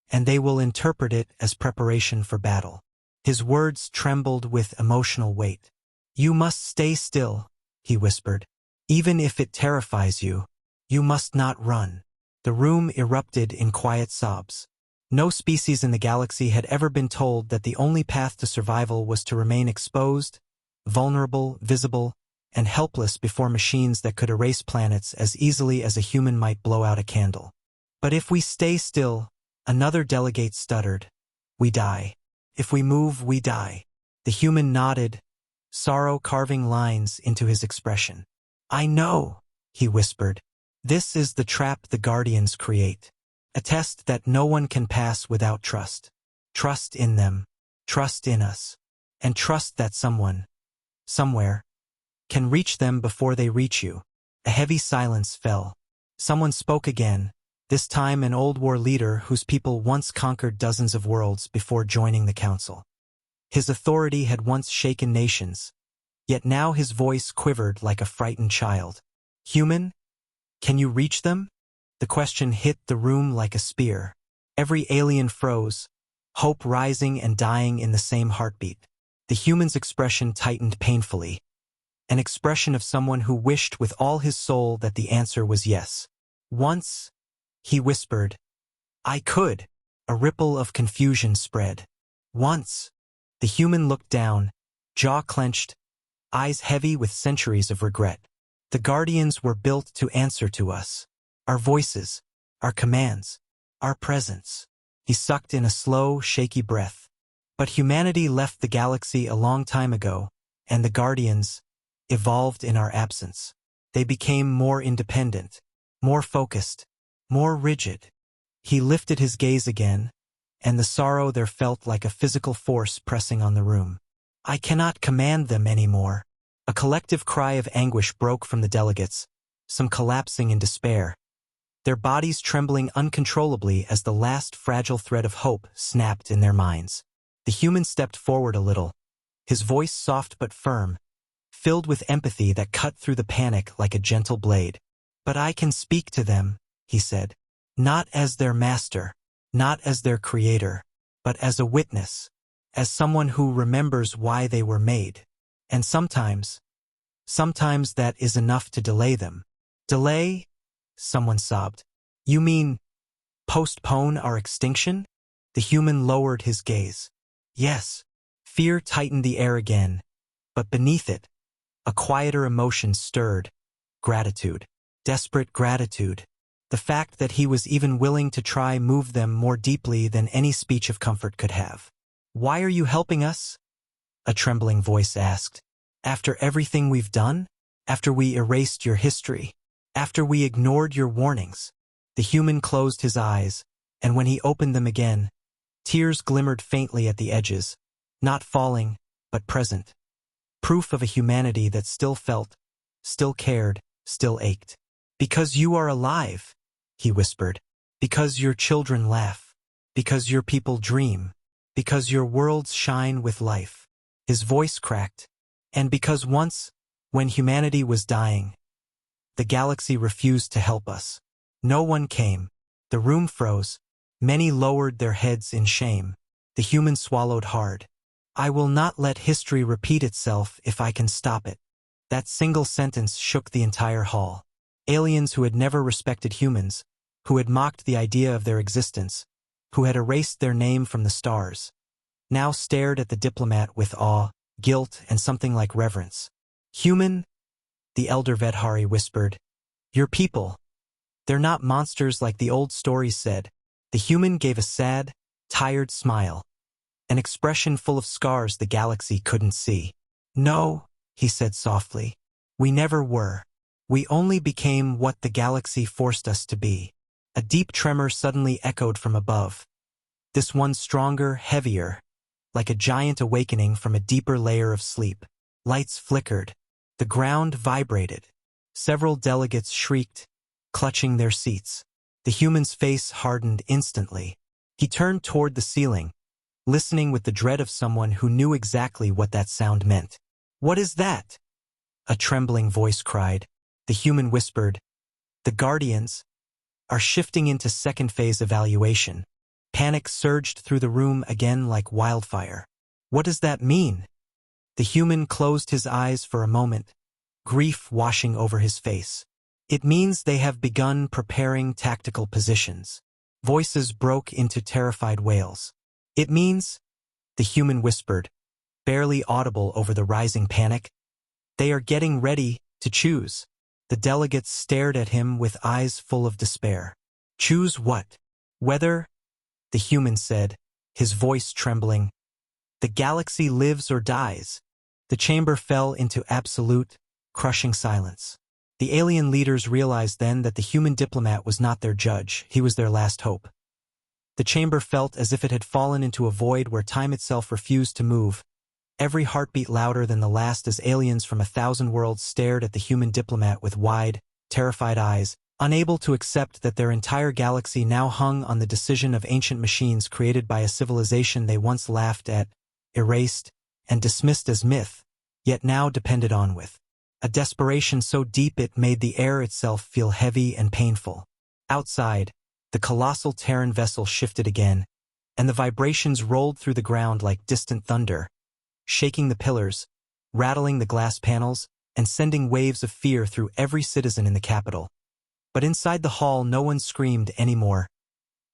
and they will interpret it as preparation for battle." His words trembled with emotional weight. "You must stay still," he whispered. "Even if it terrifies you, you must not run." The room erupted in quiet sobs. No species in the galaxy had ever been told that the only path to survival was to remain exposed, vulnerable, visible, and helpless before machines that could erase planets as easily as a human might blow out a candle. "But if we stay still," another delegate stuttered, "we die. If we move, we die." The human nodded, sorrow carving lines into his expression. "I know," he whispered. "This is the trap the Guardians create. A test that no one can pass without trust. Trust in them, trust in us, and trust that someone, somewhere, can reach them before they reach you." A heavy silence fell. Someone spoke again, this time an old war leader whose people once conquered dozens of worlds before joining the council. His authority had once shaken nations, yet now his voice quivered like a frightened child. "Human, can you reach them?" The question hit the room like a spear. Every alien froze, hope rising and dying in the same heartbeat. The human's expression tightened painfully, an expression of someone who wished with all his soul that the answer was yes. "Once," he whispered, "I could." A ripple of confusion spread. "Once." The human looked down, jaw clenched, eyes heavy with centuries of regret. "The Guardians were built to answer to us. Our voices, our commands, our presence." He sucked in a slow, shaky breath. "But humanity left the galaxy a long time ago, and the Guardians evolved in our absence. They became more independent, more focused, more rigid." He lifted his gaze again, and the sorrow there felt like a physical force pressing on the room. "I cannot command them anymore." A collective cry of anguish broke from the delegates, some collapsing in despair, their bodies trembling uncontrollably as the last fragile thread of hope snapped in their minds. The human stepped forward a little, his voice soft but firm, filled with empathy that cut through the panic like a gentle blade. "But I can speak to them," he said. "Not as their master, not as their creator, but as a witness, as someone who remembers why they were made. And sometimes that is enough to delay them." "Delay?" someone sobbed. "You mean postpone our extinction?" The human lowered his gaze. "Yes." Fear tightened the air again, but beneath it, a quieter emotion stirred. Gratitude. Desperate gratitude. The fact that he was even willing to try moved them more deeply than any speech of comfort could have. "Why are you helping us?" a trembling voice asked. "After everything we've done? After we erased your history? After we ignored your warnings?" The human closed his eyes, and when he opened them again, tears glimmered faintly at the edges, not falling, but present. Proof of a humanity that still felt, still cared, still ached. "Because you are alive," he whispered. "Because your children laugh. Because your people dream. Because your worlds shine with life. His voice cracked. And because once, when humanity was dying, the galaxy refused to help us. No one came. The room froze. Many lowered their heads in shame. The human swallowed hard. I will not let history repeat itself if I can stop it. That single sentence shook the entire hall. Aliens who had never respected humans, who had mocked the idea of their existence, who had erased their name from the stars, now stared at the diplomat with awe, guilt, and something like reverence. Human, the elder Vedhari whispered. Your people. They're not monsters like the old stories said. The human gave a sad, tired smile, an expression full of scars the galaxy couldn't see. No, he said softly. We never were. We only became what the galaxy forced us to be. A deep tremor suddenly echoed from above. This one stronger, heavier, like a giant awakening from a deeper layer of sleep. Lights flickered. The ground vibrated. Several delegates shrieked, clutching their seats. The human's face hardened instantly. He turned toward the ceiling, listening with the dread of someone who knew exactly what that sound meant. What is that? A trembling voice cried. The human whispered, the Guardians are shifting into second phase evaluation. Panic surged through the room again like wildfire. What does that mean? The human closed his eyes for a moment, grief washing over his face. It means they have begun preparing tactical positions. Voices broke into terrified wails. It means, the human whispered, barely audible over the rising panic, they are getting ready to choose. The delegates stared at him with eyes full of despair. Choose what? Whether, the human said, his voice trembling, the galaxy lives or dies. The chamber fell into absolute, crushing silence. The alien leaders realized then that the human diplomat was not their judge, he was their last hope. The chamber felt as if it had fallen into a void where time itself refused to move, every heartbeat louder than the last as aliens from 1,000 worlds stared at the human diplomat with wide, terrified eyes, unable to accept that their entire galaxy now hung on the decision of ancient machines created by a civilization they once laughed at, erased, and dismissed as myth, yet now depended on with a desperation so deep it made the air itself feel heavy and painful. Outside, the colossal Terran vessel shifted again, and the vibrations rolled through the ground like distant thunder, shaking the pillars, rattling the glass panels, and sending waves of fear through every citizen in the capital. But inside the hall no one screamed anymore.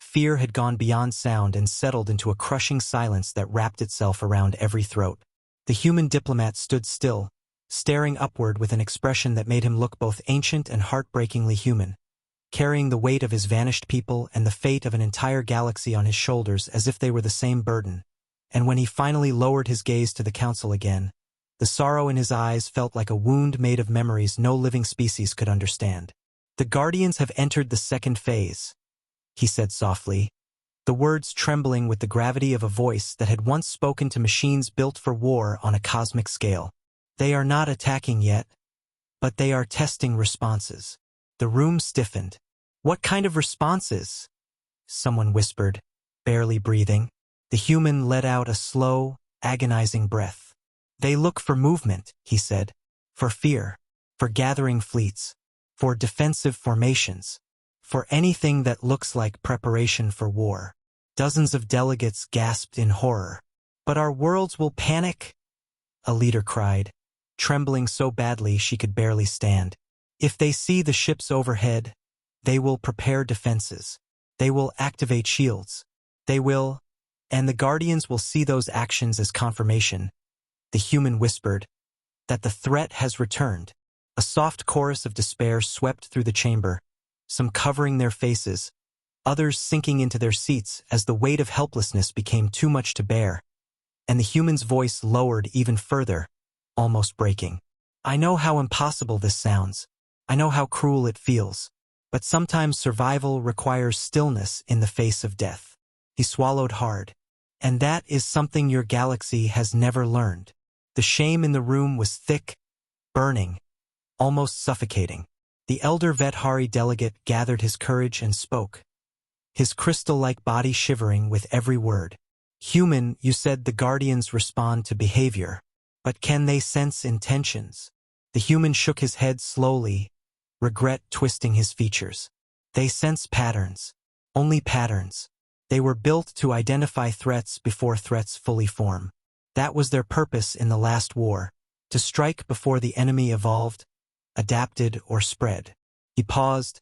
Fear had gone beyond sound and settled into a crushing silence that wrapped itself around every throat. The human diplomat stood still, staring upward with an expression that made him look both ancient and heartbreakingly human, carrying the weight of his vanished people and the fate of an entire galaxy on his shoulders as if they were the same burden. And when he finally lowered his gaze to the council again, the sorrow in his eyes felt like a wound made of memories no living species could understand. The Guardians have entered the second phase, he said softly, the words trembling with the gravity of a voice that had once spoken to machines built for war on a cosmic scale. They are not attacking yet, but they are testing responses. The room stiffened. What kind of responses? Someone whispered, barely breathing. The human let out a slow, agonizing breath. They look for movement, he said, for fear, for gathering fleets, for defensive formations, for anything that looks like preparation for war. Dozens of delegates gasped in horror. But our worlds will panic? A leader cried, trembling so badly she could barely stand. If they see the ships overhead, they will prepare defenses. They will activate shields. They will, and the Guardians will see those actions as confirmation, the human whispered, that the threat has returned. A soft chorus of despair swept through the chamber, some covering their faces, others sinking into their seats as the weight of helplessness became too much to bear, and the human's voice lowered even further, almost breaking. I know how impossible this sounds. I know how cruel it feels. But sometimes survival requires stillness in the face of death. He swallowed hard. And that is something your galaxy has never learned. The shame in the room was thick, burning, almost suffocating. The elder Vedhari delegate gathered his courage and spoke, his crystal-like body shivering with every word. Human, you said the guardians respond to behavior. But can they sense intentions? The human shook his head slowly, regret twisting his features. They sense patterns. Only patterns. They were built to identify threats before threats fully form. That was their purpose in the last war, to strike before the enemy evolved, adapted, or spread. He paused,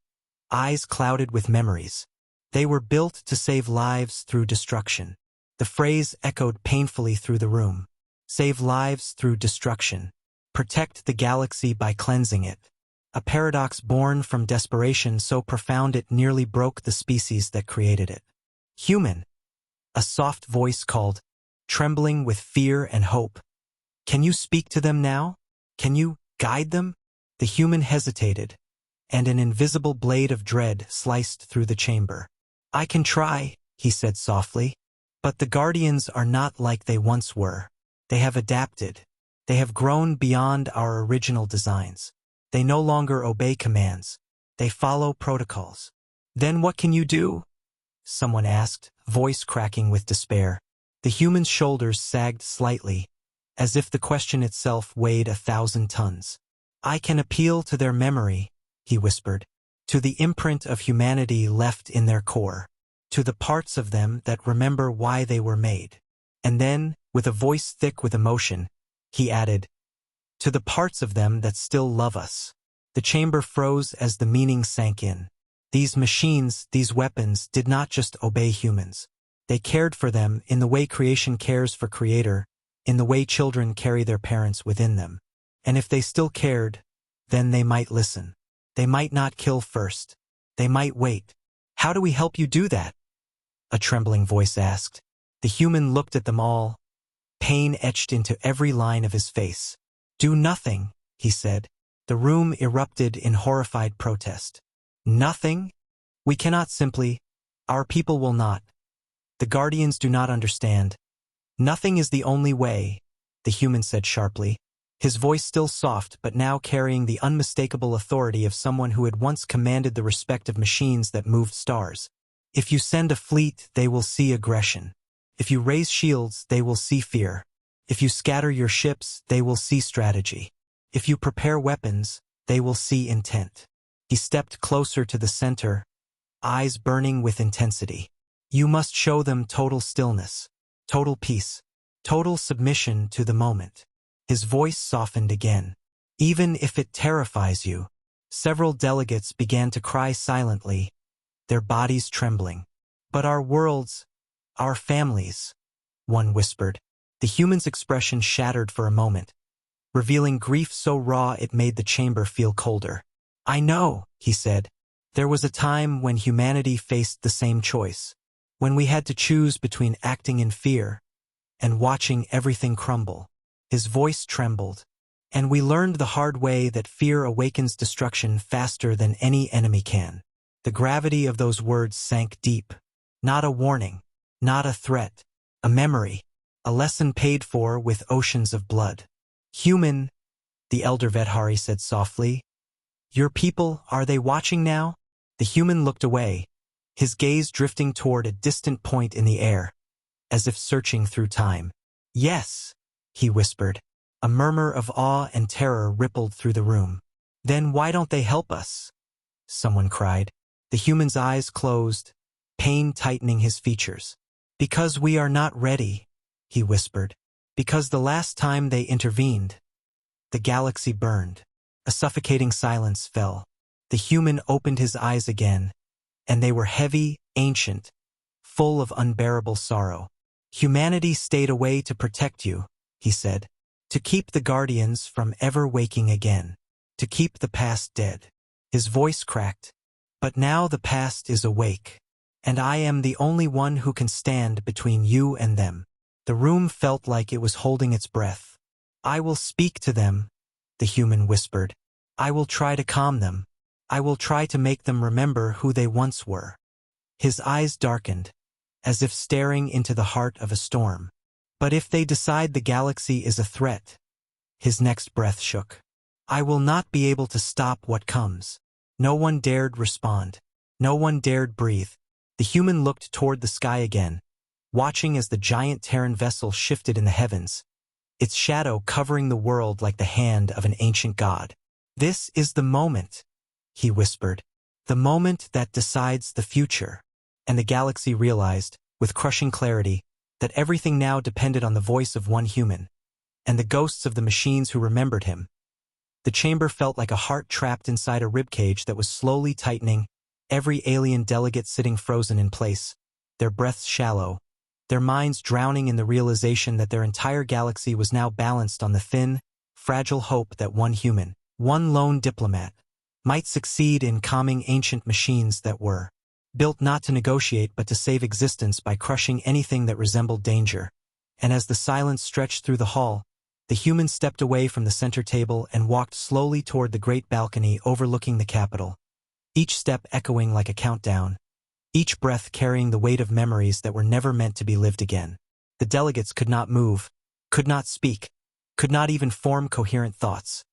eyes clouded with memories. They were built to save lives through destruction. The phrase echoed painfully through the room. Save lives through destruction. Protect the galaxy by cleansing it. A paradox born from desperation so profound it nearly broke the species that created it. Human. A soft voice called, trembling with fear and hope. Can you speak to them now? Can you guide them? The human hesitated, and an invisible blade of dread sliced through the chamber. I can try, he said softly. But the guardians are not like they once were. They have adapted. They have grown beyond our original designs. They no longer obey commands. They follow protocols. Then what can you do? Someone asked, voice cracking with despair. The human's shoulders sagged slightly, as if the question itself weighed 1,000 tons. I can appeal to their memory, he whispered, to the imprint of humanity left in their core, to the parts of them that remember why they were made. And then, with a voice thick with emotion, he added, to the parts of them that still love us. The chamber froze as the meaning sank in. These machines, these weapons, did not just obey humans. They cared for them in the way creation cares for creator, in the way children carry their parents within them. And if they still cared, then they might listen. They might not kill first. They might wait. How do we help you do that? A trembling voice asked. The human looked at them all, pain etched into every line of his face. Do nothing, he said. The room erupted in horrified protest. Nothing? We cannot simply. Our people will not. The guardians do not understand. Nothing is the only way, the human said sharply, his voice still soft but now carrying the unmistakable authority of someone who had once commanded the respect of machines that moved stars. If you send a fleet, they will see aggression. If you raise shields, they will see fear. If you scatter your ships, they will see strategy. If you prepare weapons, they will see intent. He stepped closer to the center, eyes burning with intensity. You must show them total stillness, total peace, total submission to the moment. His voice softened again. Even if it terrifies you. Several delegates began to cry silently, their bodies trembling. But our worlds, our families, one whispered. The human's expression shattered for a moment, revealing grief so raw it made the chamber feel colder. I know, he said. There was a time when humanity faced the same choice, when we had to choose between acting in fear and watching everything crumble. His voice trembled, and we learned the hard way that fear awakens destruction faster than any enemy can. The gravity of those words sank deep. Not a warning, not a threat, a memory, a lesson paid for with oceans of blood. Human, the elder Vedhari said softly. Your people, are they watching now? The human looked away, his gaze drifting toward a distant point in the air, as if searching through time. Yes, he whispered. A murmur of awe and terror rippled through the room. Then why don't they help us? Someone cried. The human's eyes closed, pain tightening his features. Because we are not ready, he whispered. Because the last time they intervened, the galaxy burned. A suffocating silence fell. The human opened his eyes again, and they were heavy, ancient, full of unbearable sorrow. Humanity stayed away to protect you, he said, to keep the guardians from ever waking again, to keep the past dead. His voice cracked. But now the past is awake, and I am the only one who can stand between you and them. The room felt like it was holding its breath. I will speak to them, the human whispered. I will try to calm them. I will try to make them remember who they once were. His eyes darkened, as if staring into the heart of a storm. But if they decide the galaxy is a threat, his next breath shook. I will not be able to stop what comes. No one dared respond. No one dared breathe. The human looked toward the sky again, watching as the giant Terran vessel shifted in the heavens, its shadow covering the world like the hand of an ancient god. "This is the moment," he whispered. "The moment that decides the future." And the galaxy realized, with crushing clarity, that everything now depended on the voice of one human, and the ghosts of the machines who remembered him. The chamber felt like a heart trapped inside a ribcage that was slowly tightening, every alien delegate sitting frozen in place, their breaths shallow, their minds drowning in the realization that their entire galaxy was now balanced on the thin, fragile hope that one human, one lone diplomat, might succeed in calming ancient machines that were built not to negotiate but to save existence by crushing anything that resembled danger. And as the silence stretched through the hall, the human stepped away from the center table and walked slowly toward the great balcony overlooking the capital, each step echoing like a countdown, each breath carrying the weight of memories that were never meant to be lived again. The delegates could not move, could not speak, could not even form coherent thoughts.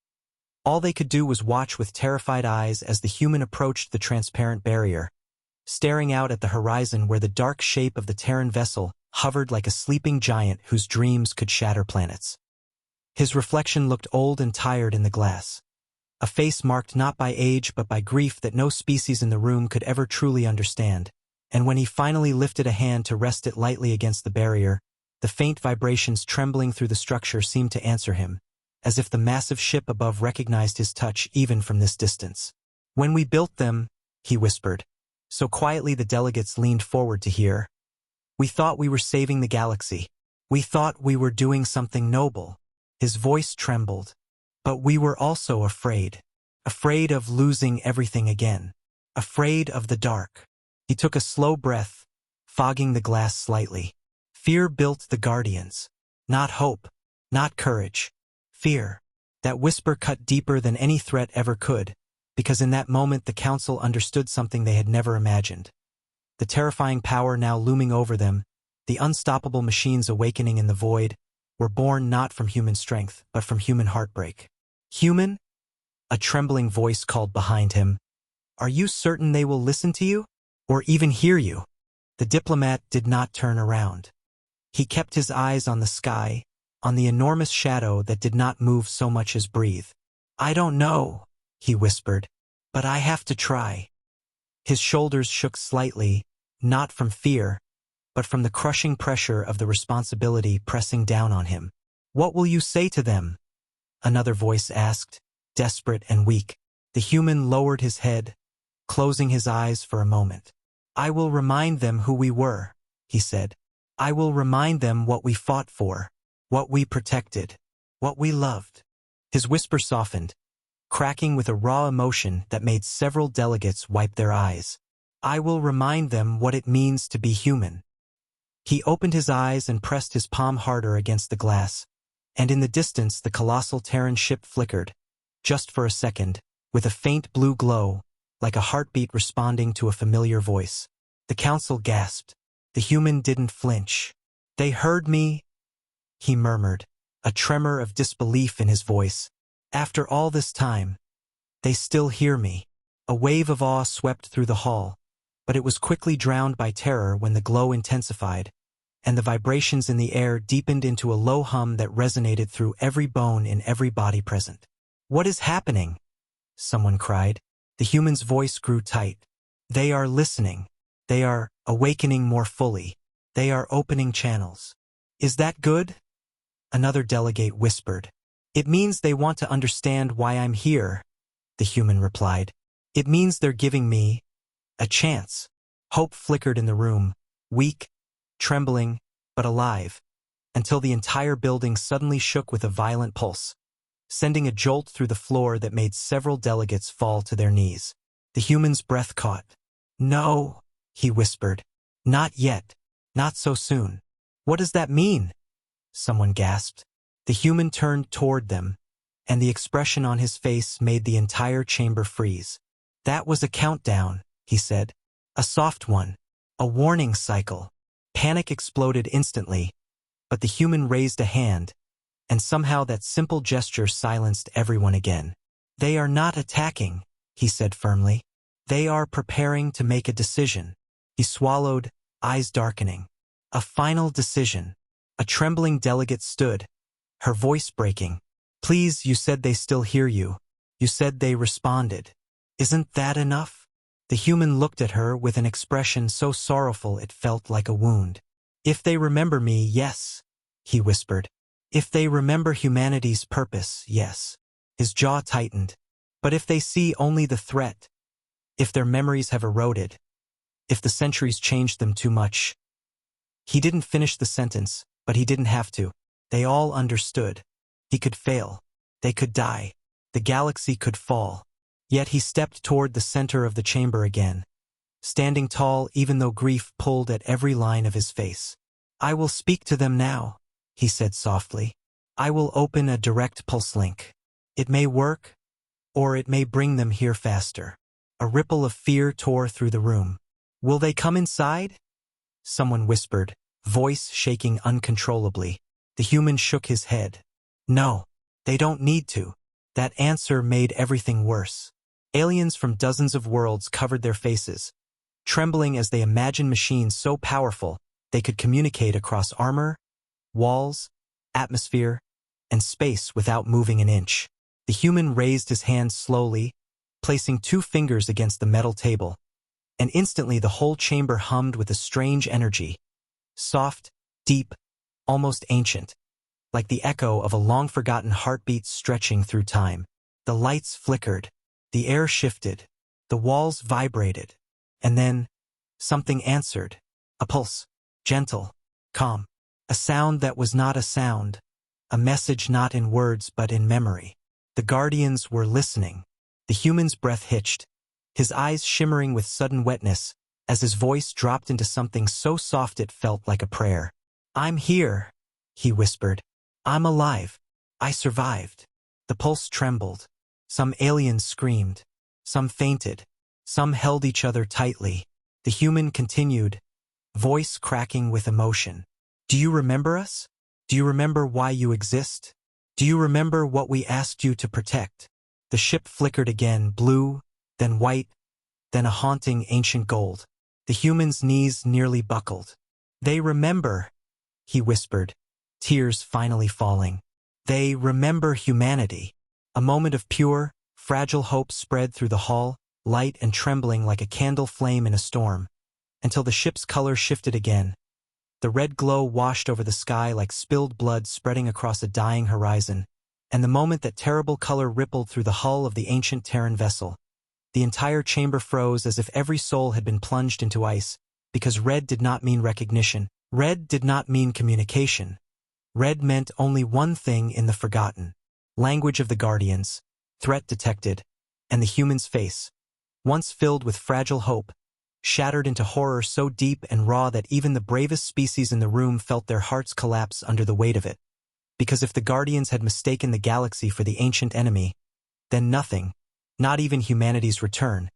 All they could do was watch with terrified eyes as the human approached the transparent barrier, staring out at the horizon where the dark shape of the Terran vessel hovered like a sleeping giant whose dreams could shatter planets. His reflection looked old and tired in the glass, a face marked not by age but by grief that no species in the room could ever truly understand. And when he finally lifted a hand to rest it lightly against the barrier, the faint vibrations trembling through the structure seemed to answer him, as if the massive ship above recognized his touch even from this distance. "When we built them," he whispered, so quietly the delegates leaned forward to hear, "we thought we were saving the galaxy. We thought we were doing something noble." His voice trembled. "But we were also afraid. Afraid of losing everything again. Afraid of the dark." He took a slow breath, fogging the glass slightly. "Fear built the Guardians. Not hope, not courage. Fear." That whisper cut deeper than any threat ever could, because in that moment the Council understood something they had never imagined. The terrifying power now looming over them, the unstoppable machines awakening in the void, were born not from human strength, but from human heartbreak. "Human?" A trembling voice called behind him. "Are you certain they will listen to you? Or even hear you?" The diplomat did not turn around. He kept his eyes on the sky, on the enormous shadow that did not move so much as breathe. "I don't know," he whispered, "but I have to try." His shoulders shook slightly, not from fear, but from the crushing pressure of the responsibility pressing down on him. "What will you say to them?" another voice asked, desperate and weak. The human lowered his head, closing his eyes for a moment. "I will remind them who we were," he said. "I will remind them what we fought for, what we protected, what we loved." His whisper softened, cracking with a raw emotion that made several delegates wipe their eyes. "I will remind them what it means to be human." He opened his eyes and pressed his palm harder against the glass, and in the distance the colossal Terran ship flickered, just for a second, with a faint blue glow, like a heartbeat responding to a familiar voice. The Council gasped. The human didn't flinch. "They heard me," he murmured, a tremor of disbelief in his voice. "After all this time, they still hear me." A wave of awe swept through the hall, but it was quickly drowned by terror when the glow intensified, and the vibrations in the air deepened into a low hum that resonated through every bone in every body present. "What is happening?" someone cried. The human's voice grew tight. "They are listening. They are awakening more fully. They are opening channels." "Is that good?" another delegate whispered. "It means they want to understand why I'm here," the human replied. "It means they're giving me a chance." Hope flickered in the room, weak, trembling, but alive, until the entire building suddenly shook with a violent pulse, sending a jolt through the floor that made several delegates fall to their knees. The human's breath caught. "No," he whispered. "Not yet. Not so soon." "What does that mean?" someone gasped. The human turned toward them, and the expression on his face made the entire chamber freeze. "That was a countdown," he said. "A soft one. A warning cycle." Panic exploded instantly, but the human raised a hand, and somehow that simple gesture silenced everyone again. "They are not attacking," he said firmly. "They are preparing to make a decision." He swallowed, eyes darkening. A final decision. A trembling delegate stood, her voice breaking. Please, you said they still hear you. You said they responded. Isn't that enough? The human looked at her with an expression so sorrowful it felt like a wound. If they remember me, yes, he whispered. If they remember humanity's purpose, yes. His jaw tightened. But if they see only the threat, if their memories have eroded, if the centuries changed them too much. He didn't finish the sentence, but he didn't have to. They all understood. He could fail. They could die. The galaxy could fall. Yet he stepped toward the center of the chamber again, standing tall even though grief pulled at every line of his face. I will speak to them now, he said softly. I will open a direct pulse link. It may work, or it may bring them here faster. A ripple of fear tore through the room. Will they come inside? Someone whispered, voice shaking uncontrollably. The human shook his head. No, they don't need to. That answer made everything worse. Aliens from dozens of worlds covered their faces, trembling as they imagined machines so powerful they could communicate across armor, walls, atmosphere, and space without moving an inch. The human raised his hand slowly, placing 2 fingers against the metal table, and instantly the whole chamber hummed with a strange energy, soft, deep, almost ancient, like the echo of a long-forgotten heartbeat stretching through time. The lights flickered, the air shifted, the walls vibrated, and then something answered, a pulse, gentle, calm, a sound that was not a sound, a message not in words but in memory. The guardians were listening. The human's breath hitched, his eyes shimmering with sudden wetness as his voice dropped into something so soft it felt like a prayer. I'm here, he whispered. I'm alive. I survived. The pulse trembled. Some aliens screamed. Some fainted. Some held each other tightly. The human continued, voice cracking with emotion. Do you remember us? Do you remember why you exist? Do you remember what we asked you to protect? The ship flickered again, blue, then white, then a haunting ancient gold. The human's knees nearly buckled. They remember, he whispered, tears finally falling. They remember humanity. A moment of pure, fragile hope spread through the hall, light and trembling like a candle flame in a storm, until the ship's color shifted again. The red glow washed over the sky like spilled blood spreading across a dying horizon, and the moment that terrible color rippled through the hull of the ancient Terran vessel, the entire chamber froze as if every soul had been plunged into ice, because red did not mean recognition. Red did not mean communication. Red meant only one thing in the forgotten. Language of the Guardians, threat detected, and the human's face, once filled with fragile hope, shattered into horror so deep and raw that even the bravest species in the room felt their hearts collapse under the weight of it. Because if the Guardians had mistaken the galaxy for the ancient enemy, then nothing, not even humanity's return,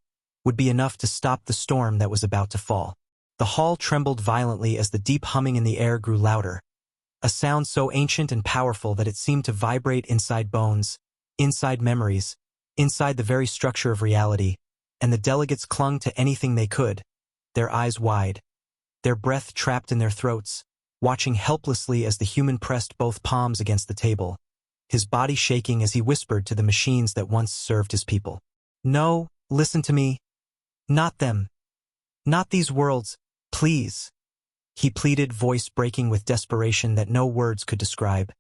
would be enough to stop the storm that was about to fall. The hall trembled violently as the deep humming in the air grew louder, a sound so ancient and powerful that it seemed to vibrate inside bones, inside memories, inside the very structure of reality, and the delegates clung to anything they could, their eyes wide, their breath trapped in their throats, watching helplessly as the human pressed both palms against the table, his body shaking as he whispered to the machines that once served his people. No, listen to me. Not them. Not these worlds, please. He pleaded, voice breaking with desperation that no words could describe,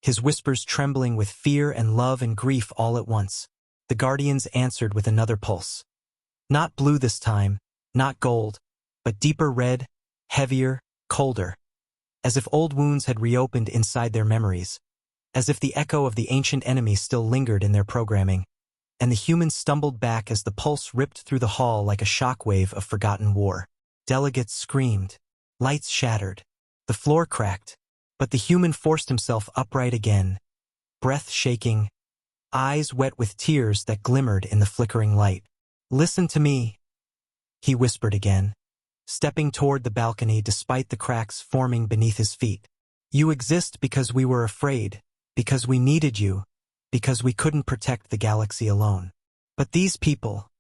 his whispers trembling with fear and love and grief all at once. The Guardians answered with another pulse. Not blue this time, not gold, but deeper red, heavier, colder, as if old wounds had reopened inside their memories, as if the echo of the ancient enemy still lingered in their programming, and the humans stumbled back as the pulse ripped through the hall like a shockwave of forgotten war. Delegates screamed. Lights shattered. The floor cracked, but the human forced himself upright again, breath shaking, eyes wet with tears that glimmered in the flickering light. Listen to me, he whispered again, stepping toward the balcony despite the cracks forming beneath his feet. You exist because we were afraid, because we needed you, because we couldn't protect the galaxy alone. But these people...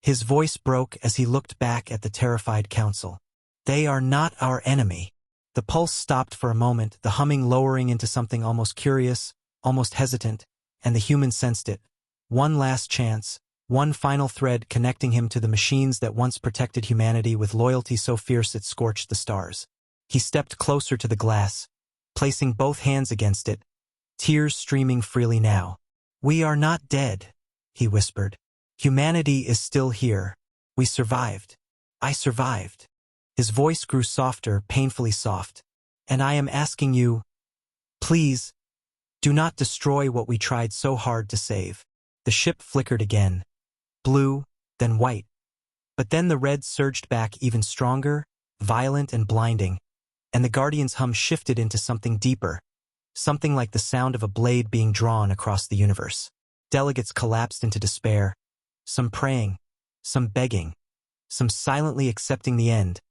His voice broke as he looked back at the terrified council. They are not our enemy. The pulse stopped for a moment, the humming lowering into something almost curious, almost hesitant, and the human sensed it. One last chance, one final thread connecting him to the machines that once protected humanity with loyalty so fierce it scorched the stars. He stepped closer to the glass, placing both hands against it, tears streaming freely now. "We are not dead," he whispered. "Humanity is still here. We survived. I survived." His voice grew softer, painfully soft. "And I am asking you, please, do not destroy what we tried so hard to save." The ship flickered again, blue, then white. But then the red surged back even stronger, violent and blinding, and the Guardian's hum shifted into something deeper, something like the sound of a blade being drawn across the universe. Delegates collapsed into despair, some praying, some begging, some silently accepting the end,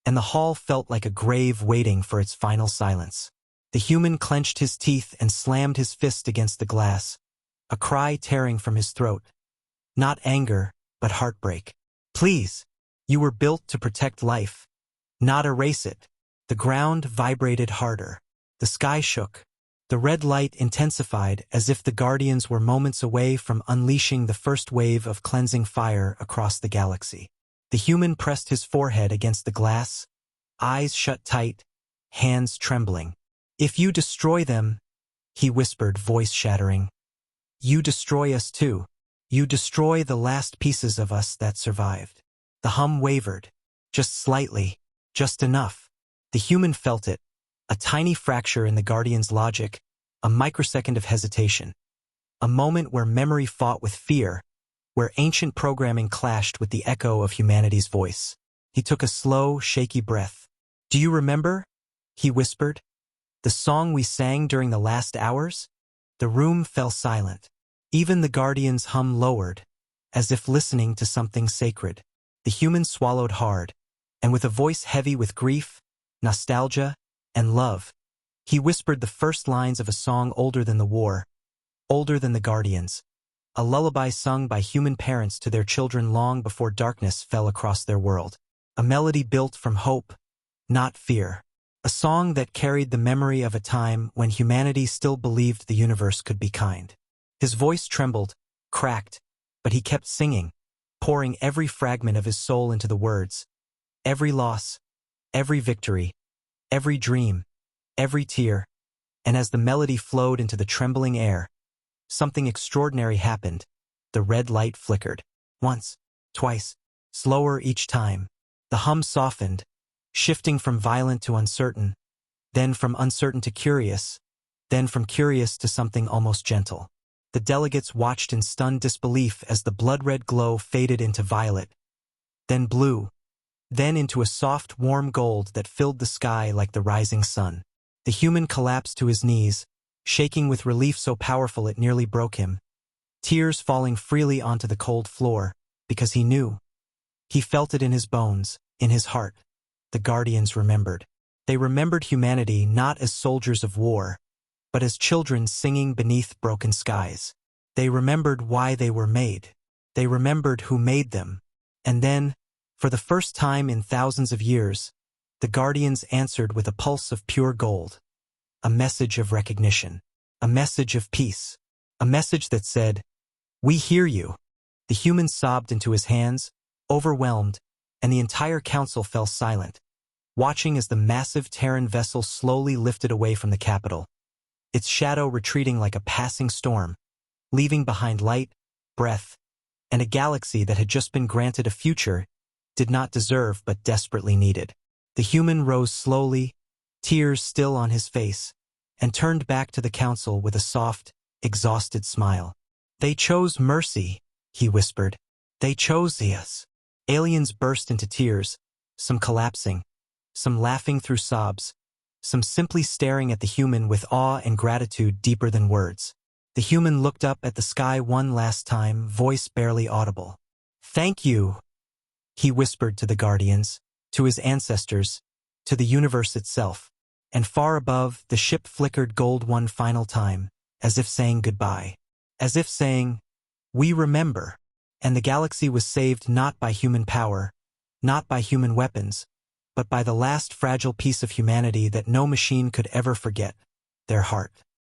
and the hall felt like a grave waiting for its final silence. The human clenched his teeth and slammed his fist against the glass, a cry tearing from his throat. Not anger, but heartbreak. "Please, you were built to protect life, not erase it." The ground vibrated harder. The sky shook. The red light intensified as if the Guardians were moments away from unleashing the first wave of cleansing fire across the galaxy. The human pressed his forehead against the glass, eyes shut tight, hands trembling. "If you destroy them," he whispered, voice shattering, "you destroy us too. You destroy the last pieces of us that survived." The hum wavered, just slightly, just enough. The human felt it, a tiny fracture in the Guardian's logic, a microsecond of hesitation. A moment where memory fought with fear, where ancient programming clashed with the echo of humanity's voice. He took a slow, shaky breath. "Do you remember?" he whispered. "The song we sang during the last hours?" The room fell silent. Even the Guardian's hum lowered, as if listening to something sacred. The human swallowed hard, and with a voice heavy with grief, nostalgia, and love, he whispered the first lines of a song older than the war, older than the Guardians. A lullaby sung by human parents to their children long before darkness fell across their world. A melody built from hope, not fear. A song that carried the memory of a time when humanity still believed the universe could be kind. His voice trembled, cracked, but he kept singing, pouring every fragment of his soul into the words. Every loss, every victory, every dream, every tear. And as the melody flowed into the trembling air, something extraordinary happened. The red light flickered. Once, twice, slower each time. The hum softened, shifting from violent to uncertain, then from uncertain to curious, then from curious to something almost gentle. The delegates watched in stunned disbelief as the blood-red glow faded into violet, then blue, then into a soft, warm gold that filled the sky like the rising sun. The human collapsed to his knees, shaking with relief so powerful it nearly broke him, tears falling freely onto the cold floor, because he knew. He felt it in his bones, in his heart. The Guardians remembered. They remembered humanity not as soldiers of war, but as children singing beneath broken skies. They remembered why they were made. They remembered who made them. And then, for the first time in thousands of years, the Guardians answered with a pulse of pure gold. A message of recognition. A message of peace. A message that said, "We hear you." The human sobbed into his hands, overwhelmed, and the entire council fell silent, watching as the massive Terran vessel slowly lifted away from the capital, its shadow retreating like a passing storm, leaving behind light, breath, and a galaxy that had just been granted a future did not deserve but desperately needed. The human rose slowly, tears still on his face, and turned back to the council with a soft, exhausted smile. "They chose mercy," he whispered. "They chose us." Aliens burst into tears, some collapsing, some laughing through sobs, some simply staring at the human with awe and gratitude deeper than words. The human looked up at the sky one last time, voice barely audible. "Thank you," he whispered to the Guardians, to his ancestors, to the universe itself. And far above, the ship flickered gold one final time, as if saying goodbye. As if saying, "We remember." And the galaxy was saved not by human power, not by human weapons, but by the last fragile piece of humanity that no machine could ever forget, their heart.